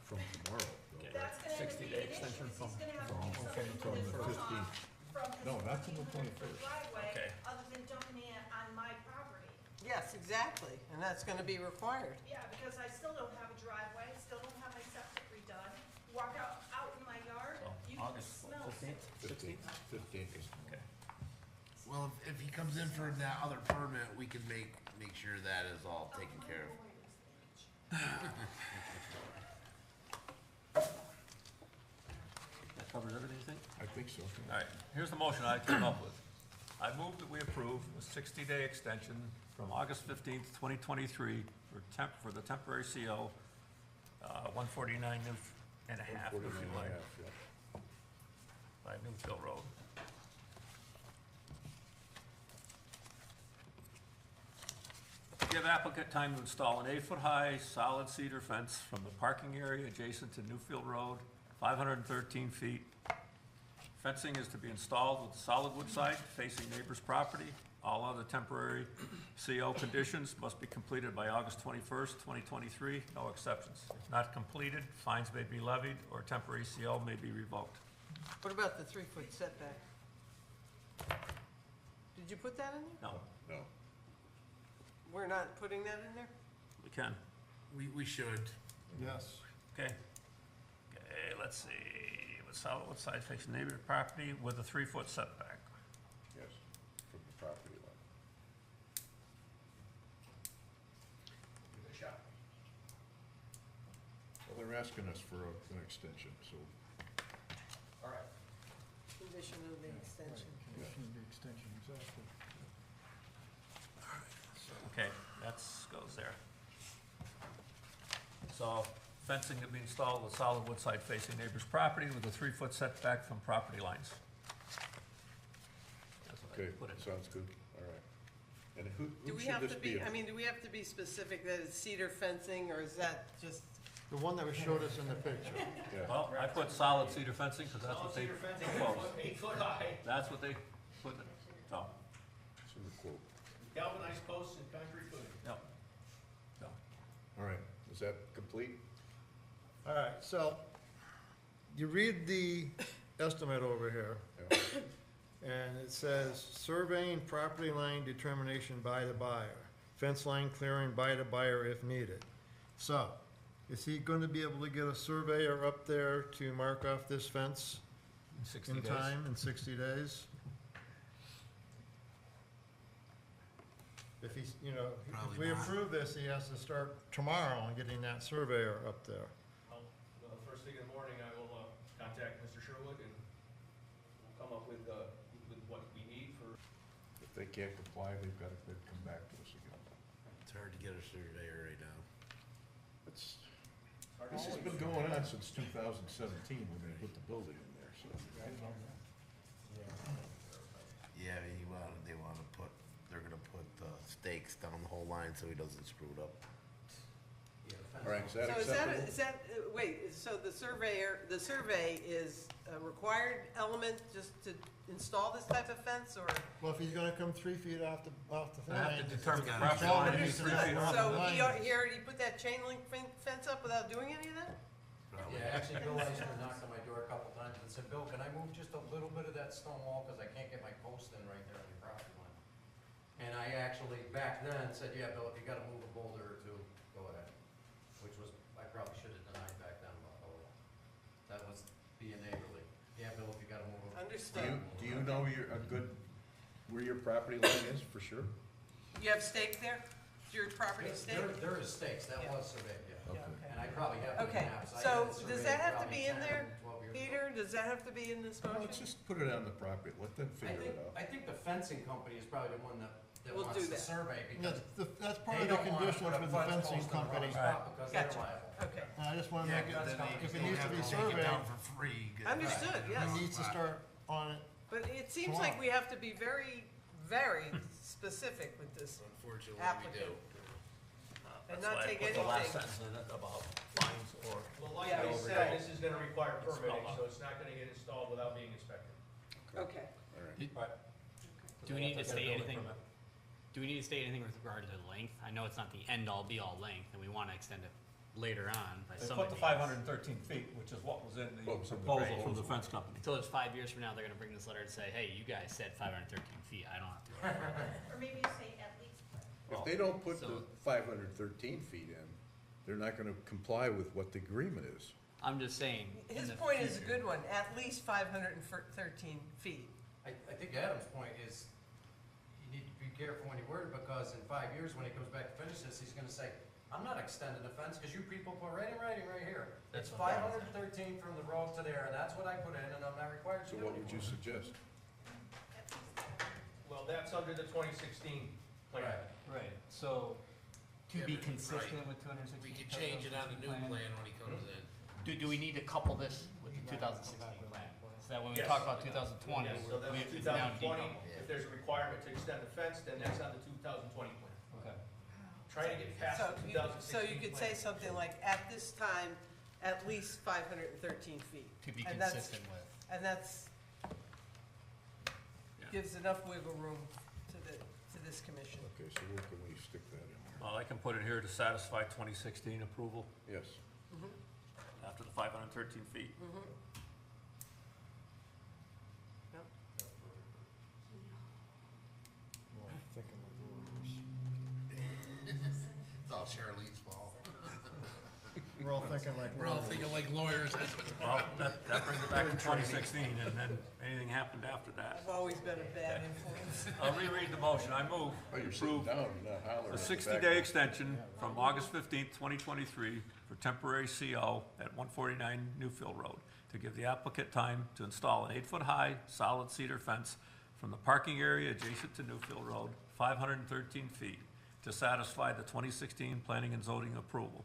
from tomorrow. though. that's gonna end up being 60-day an issue. extension Because he's gonna have to from- do from something with his the runoff 15th. from his No, not till the 1,400-foot 21st. driveway, Okay. other than dumping it on my property. Yes, exactly, and that's gonna be required. Yeah, because I still don't have a driveway, still don't have my septic redone. Walk out in my yard, So, you can August smell it. 15th? 15th is Okay. Well, if he comes in for that other permit, we can make sure that is all taken care of. That covers everything, you think? I think so. All right, here's the motion I came up with. I move that we approve a 60-day extension from August 15th, 2023 for the temporary CO, 149 and a half, if you 149 and a like, half, yeah. by Newfield Road. Give applicant time to install an 8-foot-high solid cedar fence from the parking area adjacent to Newfield Road, 513 feet. Fencing is to be installed with solid wood side facing neighbor's property. All other temporary CO conditions must be completed by August 21st, 2023, no exceptions. If not completed, fines may be levied or temporary CO may be revoked. What about the 3-foot setback? Did you put that in there? No, No. We're not putting that in there? we can. We should. Yes. Okay. Okay, let's see, with solid wood side facing neighbor's property with a 3-foot setback. Yes, from the property line. Give it a shot. Well, they're asking us for an extension, so All right. Condition of the extension. Condition of the extension, exactly. Okay, goes there. So fencing to be installed with solid wood side facing neighbor's property with a 3-foot setback from property lines. That's what I Okay, put in. sounds good, all right. And Do who we should have this to be? be, I mean, do we have to be specific that it's cedar fencing, or is that just, The one that was showed us in the picture. Yeah, Well, I put solid cedar fencing because that's what they Cedar fencing, proposed. 8 foot high, That's what they put in, so, it's in the quote. galvanized posts and concrete footing. yep. So, All right, is that complete? All right, so you read the estimate over here, Yeah. and it says surveying property line determination by the buyer, fence line clearing by the buyer if needed. So, is he going to be able to get a surveyor up there to mark off this fence in 60 in days. time, in 60 days? If he's, you know, if Probably we not. approve this, he has to start tomorrow on getting that surveyor up there. Well, first thing in the morning, I will contact Mr. Sherwood and we'll come up with what we need for. If they can't comply, they've got to come back to us again. It's hard to get a surveyor right now. It's, this has been going on since 2017 when they put the building in there, so. Yeah, they're gonna put stakes down the whole line so he doesn't screw it up. All right, is that so acceptable? is that, wait, so the survey is a required element just to install this type of fence, or? Well, if he's gonna come 3 feet off the I have to line. determine the gotta property line to be 3 feet off. So line. he already put that chain link fence up without doing any of that? Probably. Yeah, actually, Bill Eisner knocked on my door a couple times and said, Bill, can I move just a little bit of that stone wall, because I can't get my post in right there on your property line? And I actually, back then, said, yeah, Bill, if you gotta move a boulder or two, go ahead. Which was, I probably should have denied back then, but oh well. That was being neighborly. Yeah, Bill, if you gotta move a. Understood. Do you know where your property line is, for sure? You have stake there? Your property stake? There is stakes, that was surveyed, yeah. Okay. Okay. And and I probably have the Okay, maps. I so had it does surveyed that have to probably be in 10, there, 12 years ago. Peter? Does that have to be in this Well, motion? let's just put it on the property, let them I figure think, it out. I think the fencing company is probably the one that We'll wants do the that. survey, because That's part they of the don't wanna conditions put a with the fence fencing post in the wrong company. spot because they're Gotcha. liable. Okay, And I just wanna Yeah, make it, that's that companies if it don't needs to have be to take it surveyed, down for free. get it understood, back. yes. he needs to start on it. But it seems like we have to be very, very specific with this Unfortunately, we applicant. do. And That's not why I take put the last anything. sentence in it about fines or. Well, like Yeah. I said, this is gonna require Spell permitting, out. so it's not gonna get installed without being inspected. Okay. All right. Right. Do we need to They have state get a building anything? permit. Do we need to state anything with regard to the length? I know it's not the end-all, be-all length, and we wanna extend it later on by They some put the means. 513 feet, which is what was in the What was in the proposal from the proposal. fence company. Until it's 5 years from now, they're gonna bring this letter and say, hey, you guys said 513 feet, I don't have to worry about it. Or maybe you say at least. If they don't put the So- 513 feet in, they're not gonna comply with what the agreement is. I'm just saying. in His the point is a future- good one, at least 513 feet. I think Adam's point is, you need to be careful when you word it, because in 5 years, when he comes back to finish this, he's gonna say, I'm not extending the fence, because you people put right in writing right here. It's That's what I'm 513 from the road to there, and that's what I put in, and I'm not required to So do what would you anymore. suggest? Well, that's under the 2016 plan. Right. Right, so, to Yeah, be but- consistent right. with 260. We could change it on the new plan when he comes in. Do we need to couple this with the 2016 plan? So that when we Yes. talk about 2020, Yes, so we that's have to now 2020, decouple. if there's a requirement to extend the fence, then that's on the 2020 plan. Okay. Trying to get past So the you, 2016 so you could say plan. something like, at this time, at least 513 feet. To be And that's- consistent with. And that's, gives enough wiggle room to this commission. Okay, so where can we stick that in there? Well, I can put it here to satisfy 2016 approval Yes. after the 513 feet. Yep. It's all Charlene's fault. We're all thinking like. We're all thinking like lawyers. That's what. Well, that brings it back to 2016, and then anything happened after that. I've always been a bad influence. I'll reread the motion. I move Oh, you're to sitting approve down, you're not hollering. a at the 60-day back. extension from August 15th, 2023 for temporary CO at 149 Newfield Road to give the applicant time to install an 8-foot-high solid cedar fence from the parking area adjacent to Newfield Road, 513 feet, to satisfy the 2016 planning and zoning approval.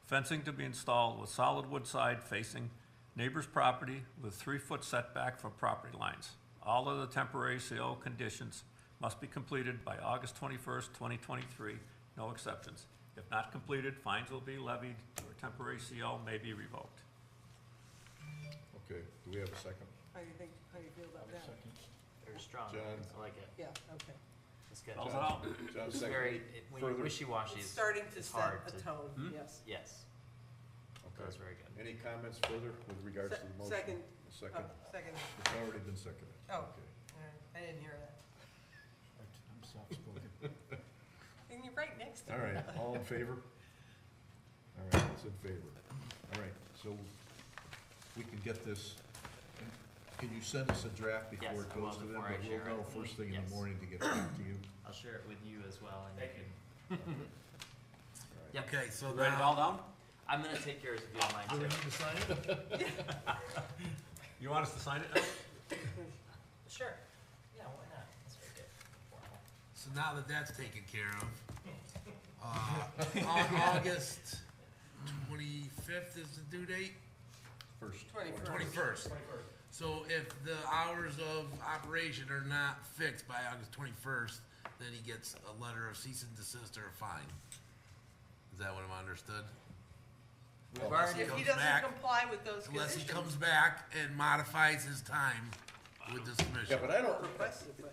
Fencing to be installed with solid wood side facing neighbor's property with 3-foot setback from property lines. All of the temporary CO conditions must be completed by August 21st, 2023, no exceptions. If not completed, fines will be levied or temporary CO may be revoked. Okay, do we have a second? How do you feel about that? Very strong. John. I like it. Yeah, okay. It's good. Spells it out. John, It's second. very, when you're Further? wishy-washy, It's it's starting to it's set hard a to- tone, Hmm? yes. Yes, Okay. that's very good. Any comments further with regards to the motion? Second. Second. Oh, second. It's already been seconded. Oh. Okay. All right, I didn't hear that. I'm soft-spoken. And you're right next to All me. right, all in favor? All right, it's in favor. All right, so we can get this, can you send us a draft before Yes, it I will goes to them? before I But share we'll know it. first thing in Yes. the morning to get back to you. I'll share it with you as well, and Thank you you. can. Yep. Okay, so Write it all down? I'm gonna take yours if you don't mind Do we too. need to sign it? You want us to sign it now? Sure. Yeah, why not? That's very good. Formal. So now that that's taken care of, on August 25th is the due date? First. 21st. So if the hours of operation are not fixed by August 21st, then he gets a letter of cease and desist or a fine. Is that what I'm understood? Unless If he comes doesn't back- comply with those Unless he conditions. comes back and modifies his time with this Yeah, commission. but I don't, Requested, but.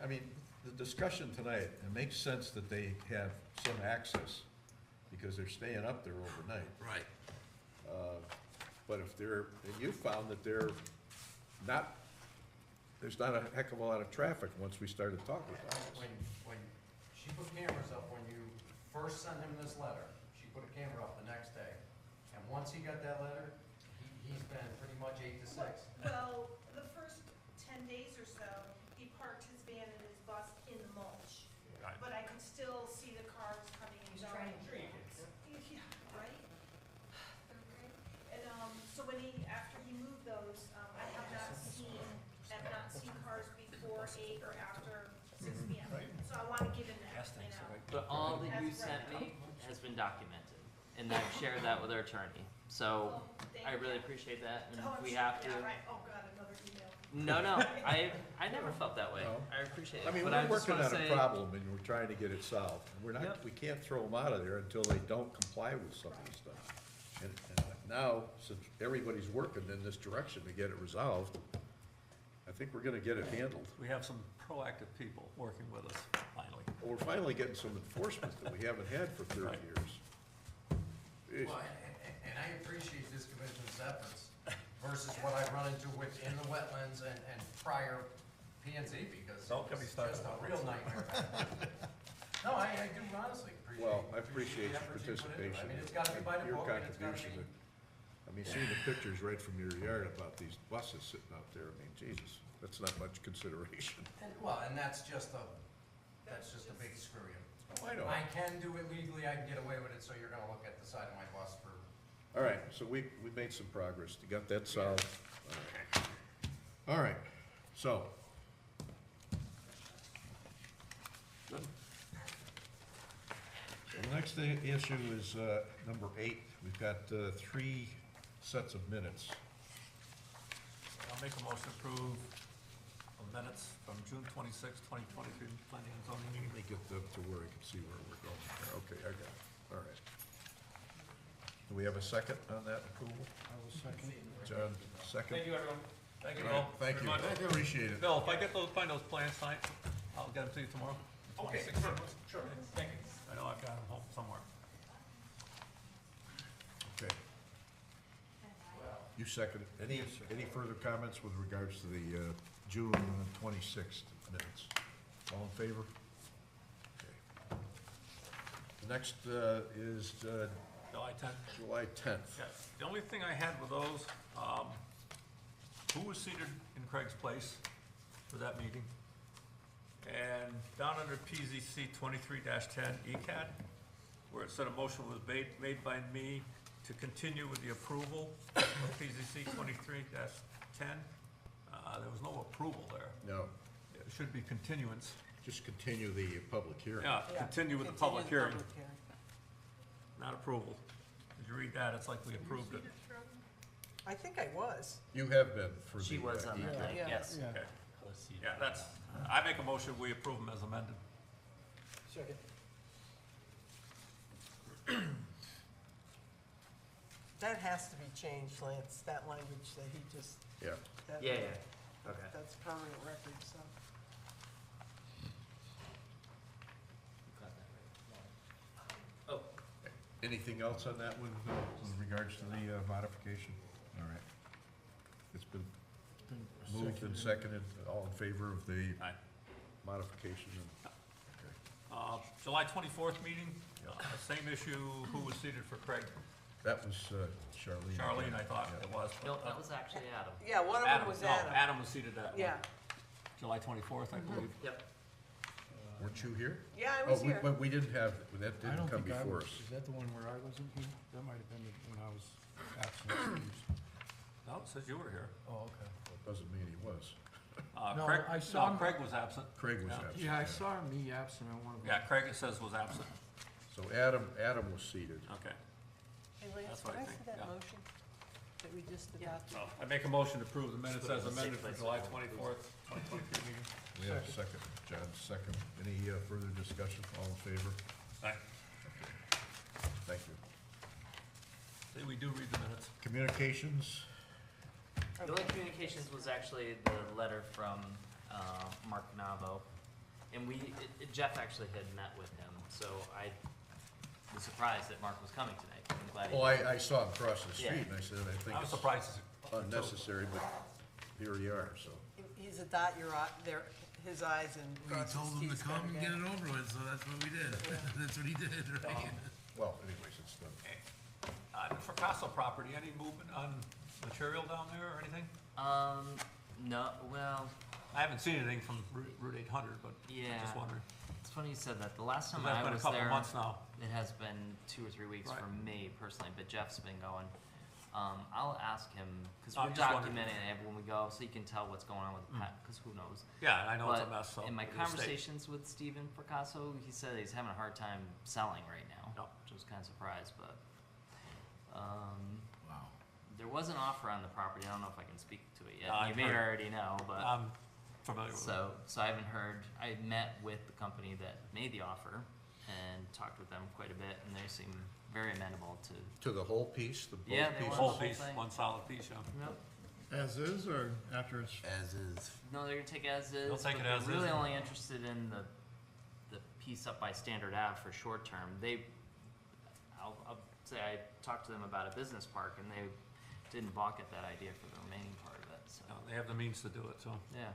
I mean, the discussion tonight, it makes sense that they have some access because they're staying up there overnight. Right. But if they're, and you found that they're not, there's not a heck of a lot of traffic once we started talking about this. When she put cameras up, when you first sent him this letter, she put a camera up the next day. And once he got that letter, he's been pretty much 8 to 6. Well, the first 10 days or so, he parked his van and his bus in the mulch. Right. But I could still see the cars coming and going. Yeah, right? 8 or after 6 PM. So I wanna give him that, you know. But all that you That's sent right. me has been documented, and I've shared that with our attorney. So Well, thank I really you. appreciate that, and Oh, if we I'm have sorry. to. Yeah, right. Oh, God, another email. No, I never felt that way. No. I appreciate it. I mean, but we're just working wanna on say, a problem and we're trying to get it solved. We're not, Yep. we can't throw them out of there until they don't comply with some of this stuff. And now, since everybody's working in this direction to get it resolved, I think we're gonna get it handled. We have some proactive people working with us, finally. We're finally getting some enforcement that we haven't had for 30 Right. years. Jeez. Well, and I appreciate this commission's efforts versus what I run into within the wetlands and prior P and Z, because Don't get me it's started just a on real nightmare. No, I do honestly appreciate. Well, I appreciate the your efforts you put into it. participation. I mean, it's gotta be by the Your book, and it's gotta contribution. be. I mean, seeing the pictures right from your yard about these buses sitting out there, I mean, Jesus, that's not much consideration. And that's just a big screw you. Oh, I know. I can do it legally, I can get away with it, so you're gonna look at the side of my bus for. All right, so we made some progress, you got that solved. All right, so. Good. So the next issue is, number 8, we've got, 3 sets of minutes. I'll make a motion to approve the minutes from June 26, 2023, planning and zoning meeting. Let me get them to where I can see where we're going. Okay, I got it, all right. Do we have a second on that approval? I will second. John, second? Thank you, everyone. Thank you, All Bill. right, thank you, very much. appreciate it. Bill, if I find those plans tonight, I'll get them to you tomorrow. Okay, 26. sure, thank you. I know I've got them home somewhere. Okay. You second it. Any further comments with regards to the June 26th minutes? All in favor? Okay. The next is July 10th. July 10th. Yeah, the only thing I had with those, who was seated in Craig's place for that meeting? And down under PZC 23-10 ECAT, where it said a motion was made by me to continue with the approval of PZC 23-10, there was no approval there. No, It should be continuance. just continue the public hearing. Yeah, Yeah, continue with the continue public the hearing, public hearing. not approval. Did you read that? It's like we approved it. I think I was. You have been for the. she was on that ECAT. night, Yeah. yes. Okay. Yeah, that's, I make a motion, we approve them as amended. Second. That has to be changed, Lance, that language that he just, Yeah. that. Yeah, okay. That's permanent record, so. Oh, Anything else on that with regards to the modification? All right. It's been moved and seconded, all in favor of the Aye. modification? July 24th meeting, Yeah. same issue, who was seated for Craig? That was Charlene. Charlene, I thought Yeah. it was. but, no, that was actually Adam. Yeah, one of them was no, Adam. Adam was seated that one. Yeah, July 24th, I believe. Yep. Weren't you here? yeah, I Oh, was here. but we didn't have, that I didn't don't come think I before was, us. is that the one where I wasn't here? That might have been when I was absent. No, it says you were here. Oh, okay. Doesn't mean he was. No, Craig, I saw no, him- Craig was absent. Craig was Yeah. absent. Yeah, I saw me absent on one of them. Yeah, Craig, it says was absent. So Adam was seated. Okay. Hey, Lance, That's what can I I see think, that yeah. motion that we just adopted? So I make a motion to approve the minutes Put it as in the same amended for place July as well. 24th, 2023 meeting. We have a second, John, second. Any further discussion? All in favor? Aye. Thank you. See, we do read the minutes. Communications? The only communications was actually the letter from Mark Navo, and Jeff actually had met with him, so I was surprised that Mark was coming tonight. I'm glad he Oh, did. I saw him cross the Yeah. street and I said, I think I was it's surprised. unnecessary, but here you are, so. He's a dot your eye, there, his eyes and We cross his told him to T's come kind and of get guy. it over with, so that's what we did. That's what he did, right? Well, anyways, it's done. On the Fracasso property, any movement on material down there or anything? No, well, I haven't seen anything from Route 800, but I'm Yeah. just wondering. it's funny you said that. The last time That's I been a was couple there, months now. it has been 2 or 3 weeks Right. for me personally, but Jeff's been going. I'll ask him, cause I'm we're just wondering. documenting it when we go, so you can tell what's going on with the cause who knows? Yeah, I know it's a But mess, so. in my with the state. conversations with Steven Picasso, he said he's having a hard time selling right now, Yep. which I was kinda surprised, but, Wow. there was an offer on the property, I don't know if I can speak to it yet, I've you may heard- already know, but. I'm familiar with it. So I haven't heard, I met with the company that made the offer and talked with them quite a bit, and they seem very amenable to. To the whole piece, the both Yeah, they pieces? want- Whole whole piece, thing. one solid piece, yeah. Nope. As is, or after it's, As is. No, they're gonna take it as is, They'll but take it they're as is. really only interested in the piece up by Standard Ave for short term. I'll say I talked to them about a business park, and they didn't balk at that idea for the remaining part of it, so, No, they have the means to do it, so. yeah.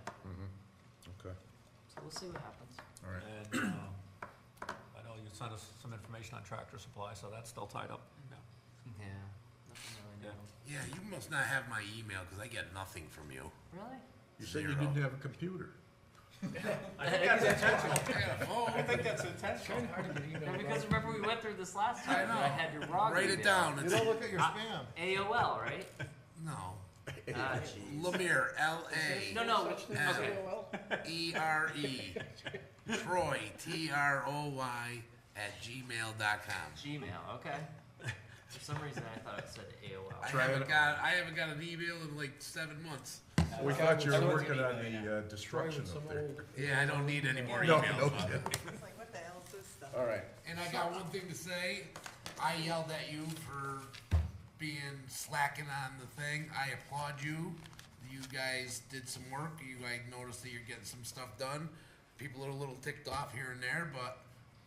Okay, So we'll see what happens. all right. And, I know you sent us some information on Tractor Supply, so that's still tied up. Yeah. Yeah, nothing really new. Yeah, you must not have my email, cause I get nothing from you. Really? You said you Zero. didn't have a computer. I think that's intentional. I got a phone. I think that's intentional. Yeah, because remember we went through this last time, know. and I had your wrong Write it email. down. you It's don't look at your spam. AOL, right? no. Ah, jeez. Lemire, L-A. No, okay. E-R-E. Troy, T-R-O-Y, @gmail.com. Gmail, okay. For some reason I thought it said AOL. I Try haven't it. got an email in like 7 months. We thought you were Everyone's working gonna on email the destruction up there. Yeah, I don't need any more No, emails. no bud. kidding. It's like, what the hell is this stuff? All right, And I got one thing to say. I yelled at you for being slacking on the thing. I applaud you. You guys did some work. I noticed that you're getting some stuff done. People are a little ticked off here and there, but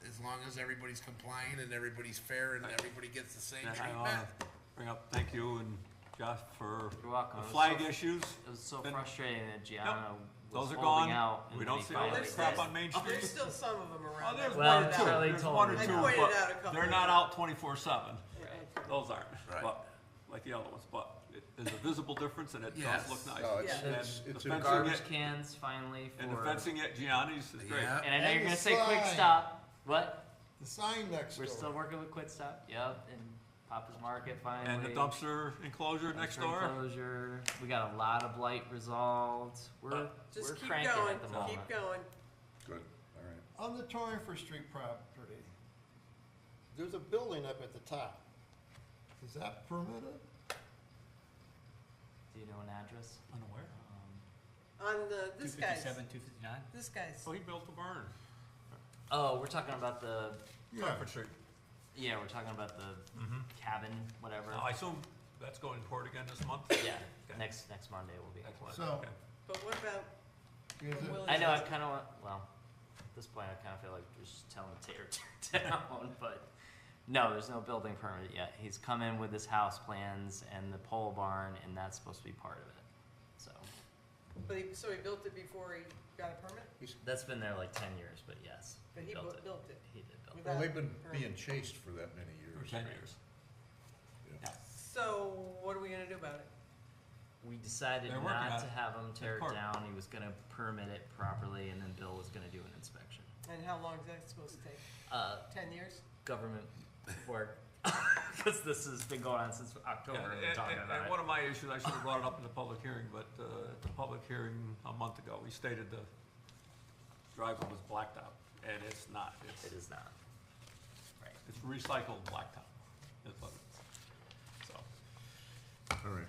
as long as everybody's complying and everybody's fair and everybody gets the same And I treatment. wanna bring up, thank you and Jeff for You're welcome. the It was flag so- issues. It was so Been- frustrating that Gianna was Those are holding gone. out. And We then don't he see all finally that did. crap on Main Street. There's still some of them Oh, around. there's Well, one or two, Charlie there's told one or me two, that. I pointed out a but couple they're of not them. out 24/7. Right. Those aren't, Right. but, like the other ones, but there's a visible difference and it Yes. does look nice. no, it's, Yeah. it's, And it's the a fencing Garbage it- cans finally for. And the fencing at Gianni's is great. Yeah. And I know And you're the gonna say quick sign. stop. What? The sign next We're door. still working with Quick Stop. Yep, and Papa's Market finally. And the dumpster enclosure next Dumpster door. enclosure. We got a lot of blight resolved. We're Just we're keep cranking going, at the moment. keep going. good, all right. On the Torrenford Street property, there's a building up at the top. Is that permitted? Do you know an address? Unaware. On the, this guy's, 259? this guy's, Oh, he built the barn. Oh, we're talking about the. Yeah. Crawford Street. Yeah, we're talking about the cabin, whatever. Now, I assume that's going to court again this month? Yeah, Okay. next Monday will be. Excellent. So- Okay. but what about Is it- Willie's? I know. I kind of want. Well, at this point, I kind of feel like we're just telling the tear down. But no, there's no building permit yet. He's come in with his house plans and the pole barn, and that's supposed to be part of it. So But he, so he built it before he got a permit? that's been there like 10 years. But yes, But he built it. built it. He did build it. Well, they've been Without being chased for that many For years. 10 years. So what are we gonna do about it? We decided They're working not on to it. have him tear it court. down. He was going to permit it properly, and then Bill was going to do an inspection. And how long is that supposed to take? 10 years? Government work, because this has been going on since October. Yeah, We've been talking and about one it. of my issues, I should have brought it up in the public hearing, but at the public hearing a month ago, we stated the driveway was blacktop, and it's not. It is not. Right. It's recycled blacktop. That's what it is. So, All right.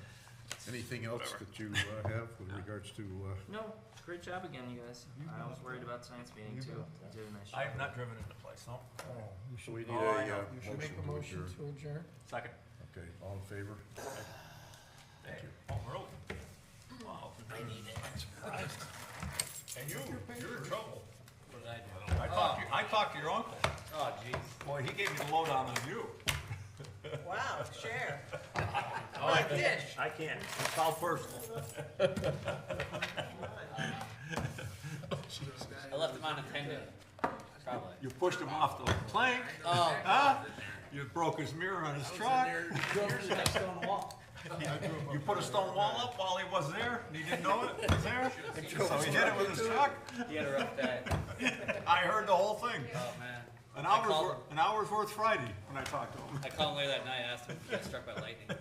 Anything else that you have with regards to, No, great job again, you guys. I was worried about tonight's meeting too. You did a nice job. I have not driven in the place, no. so we need Oh, I a know. motion to adjourn? adjourn. Second. Okay, all in favor? Thank you. Oh, really? Wow. I need it. And you're in trouble. What did I do? I talked to your uncle. Oh, jeez. Boy, he gave me the lowdown on you. Wow, share. Oh, Like dish. I can't. It's all personal. I left him unattended. Probably. You pushed him off the plank. Oh. Huh? You broke his mirror on his truck. Here's the next stone wall. You put a stone wall up while he was there, and he didn't know it was there. So he hit it with his truck. He had a rough day. I heard the whole thing. Oh, man. An hour's worth Friday when I talked to him. I called him later that night, asked him if he got struck by lightning.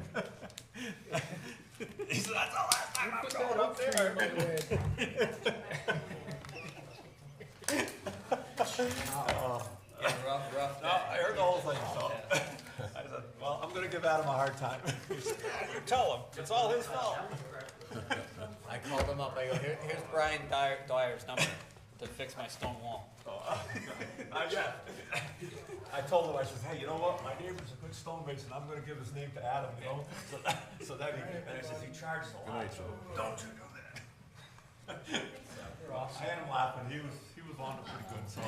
He said, that's the last time I'm going up there. Rough No, I heard the whole thing, so. I said, well, I'm gonna give Adam a hard time. He said, yeah, you tell him, it's all his fault. I called him up, I go, here's Brian Dyer's number to fix my stone wall. I told him, I said, hey, you know what, my neighbor's a good stonemason, I'm gonna give his name to Adam, you know? So that he, and I said, he charged a lot. Don't you do that. I had him laughing, he was on it pretty good, so.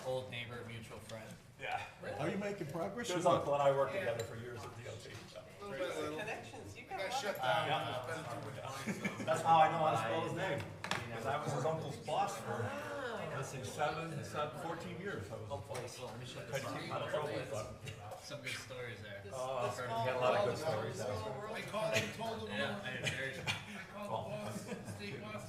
Old neighbor, mutual friend. Yeah. Are you making progress? His uncle and I worked together for years at DOT. so. Connections, you got a lot of. That's how I know how to spell his name, because I was his uncle's boss for, let's see, 14 years. I was his boss. Tried to keep him out of trouble, but. Some good stories there. We had a lot of good stories. I called him, told him. Yeah, I did very. I called the boss, state boss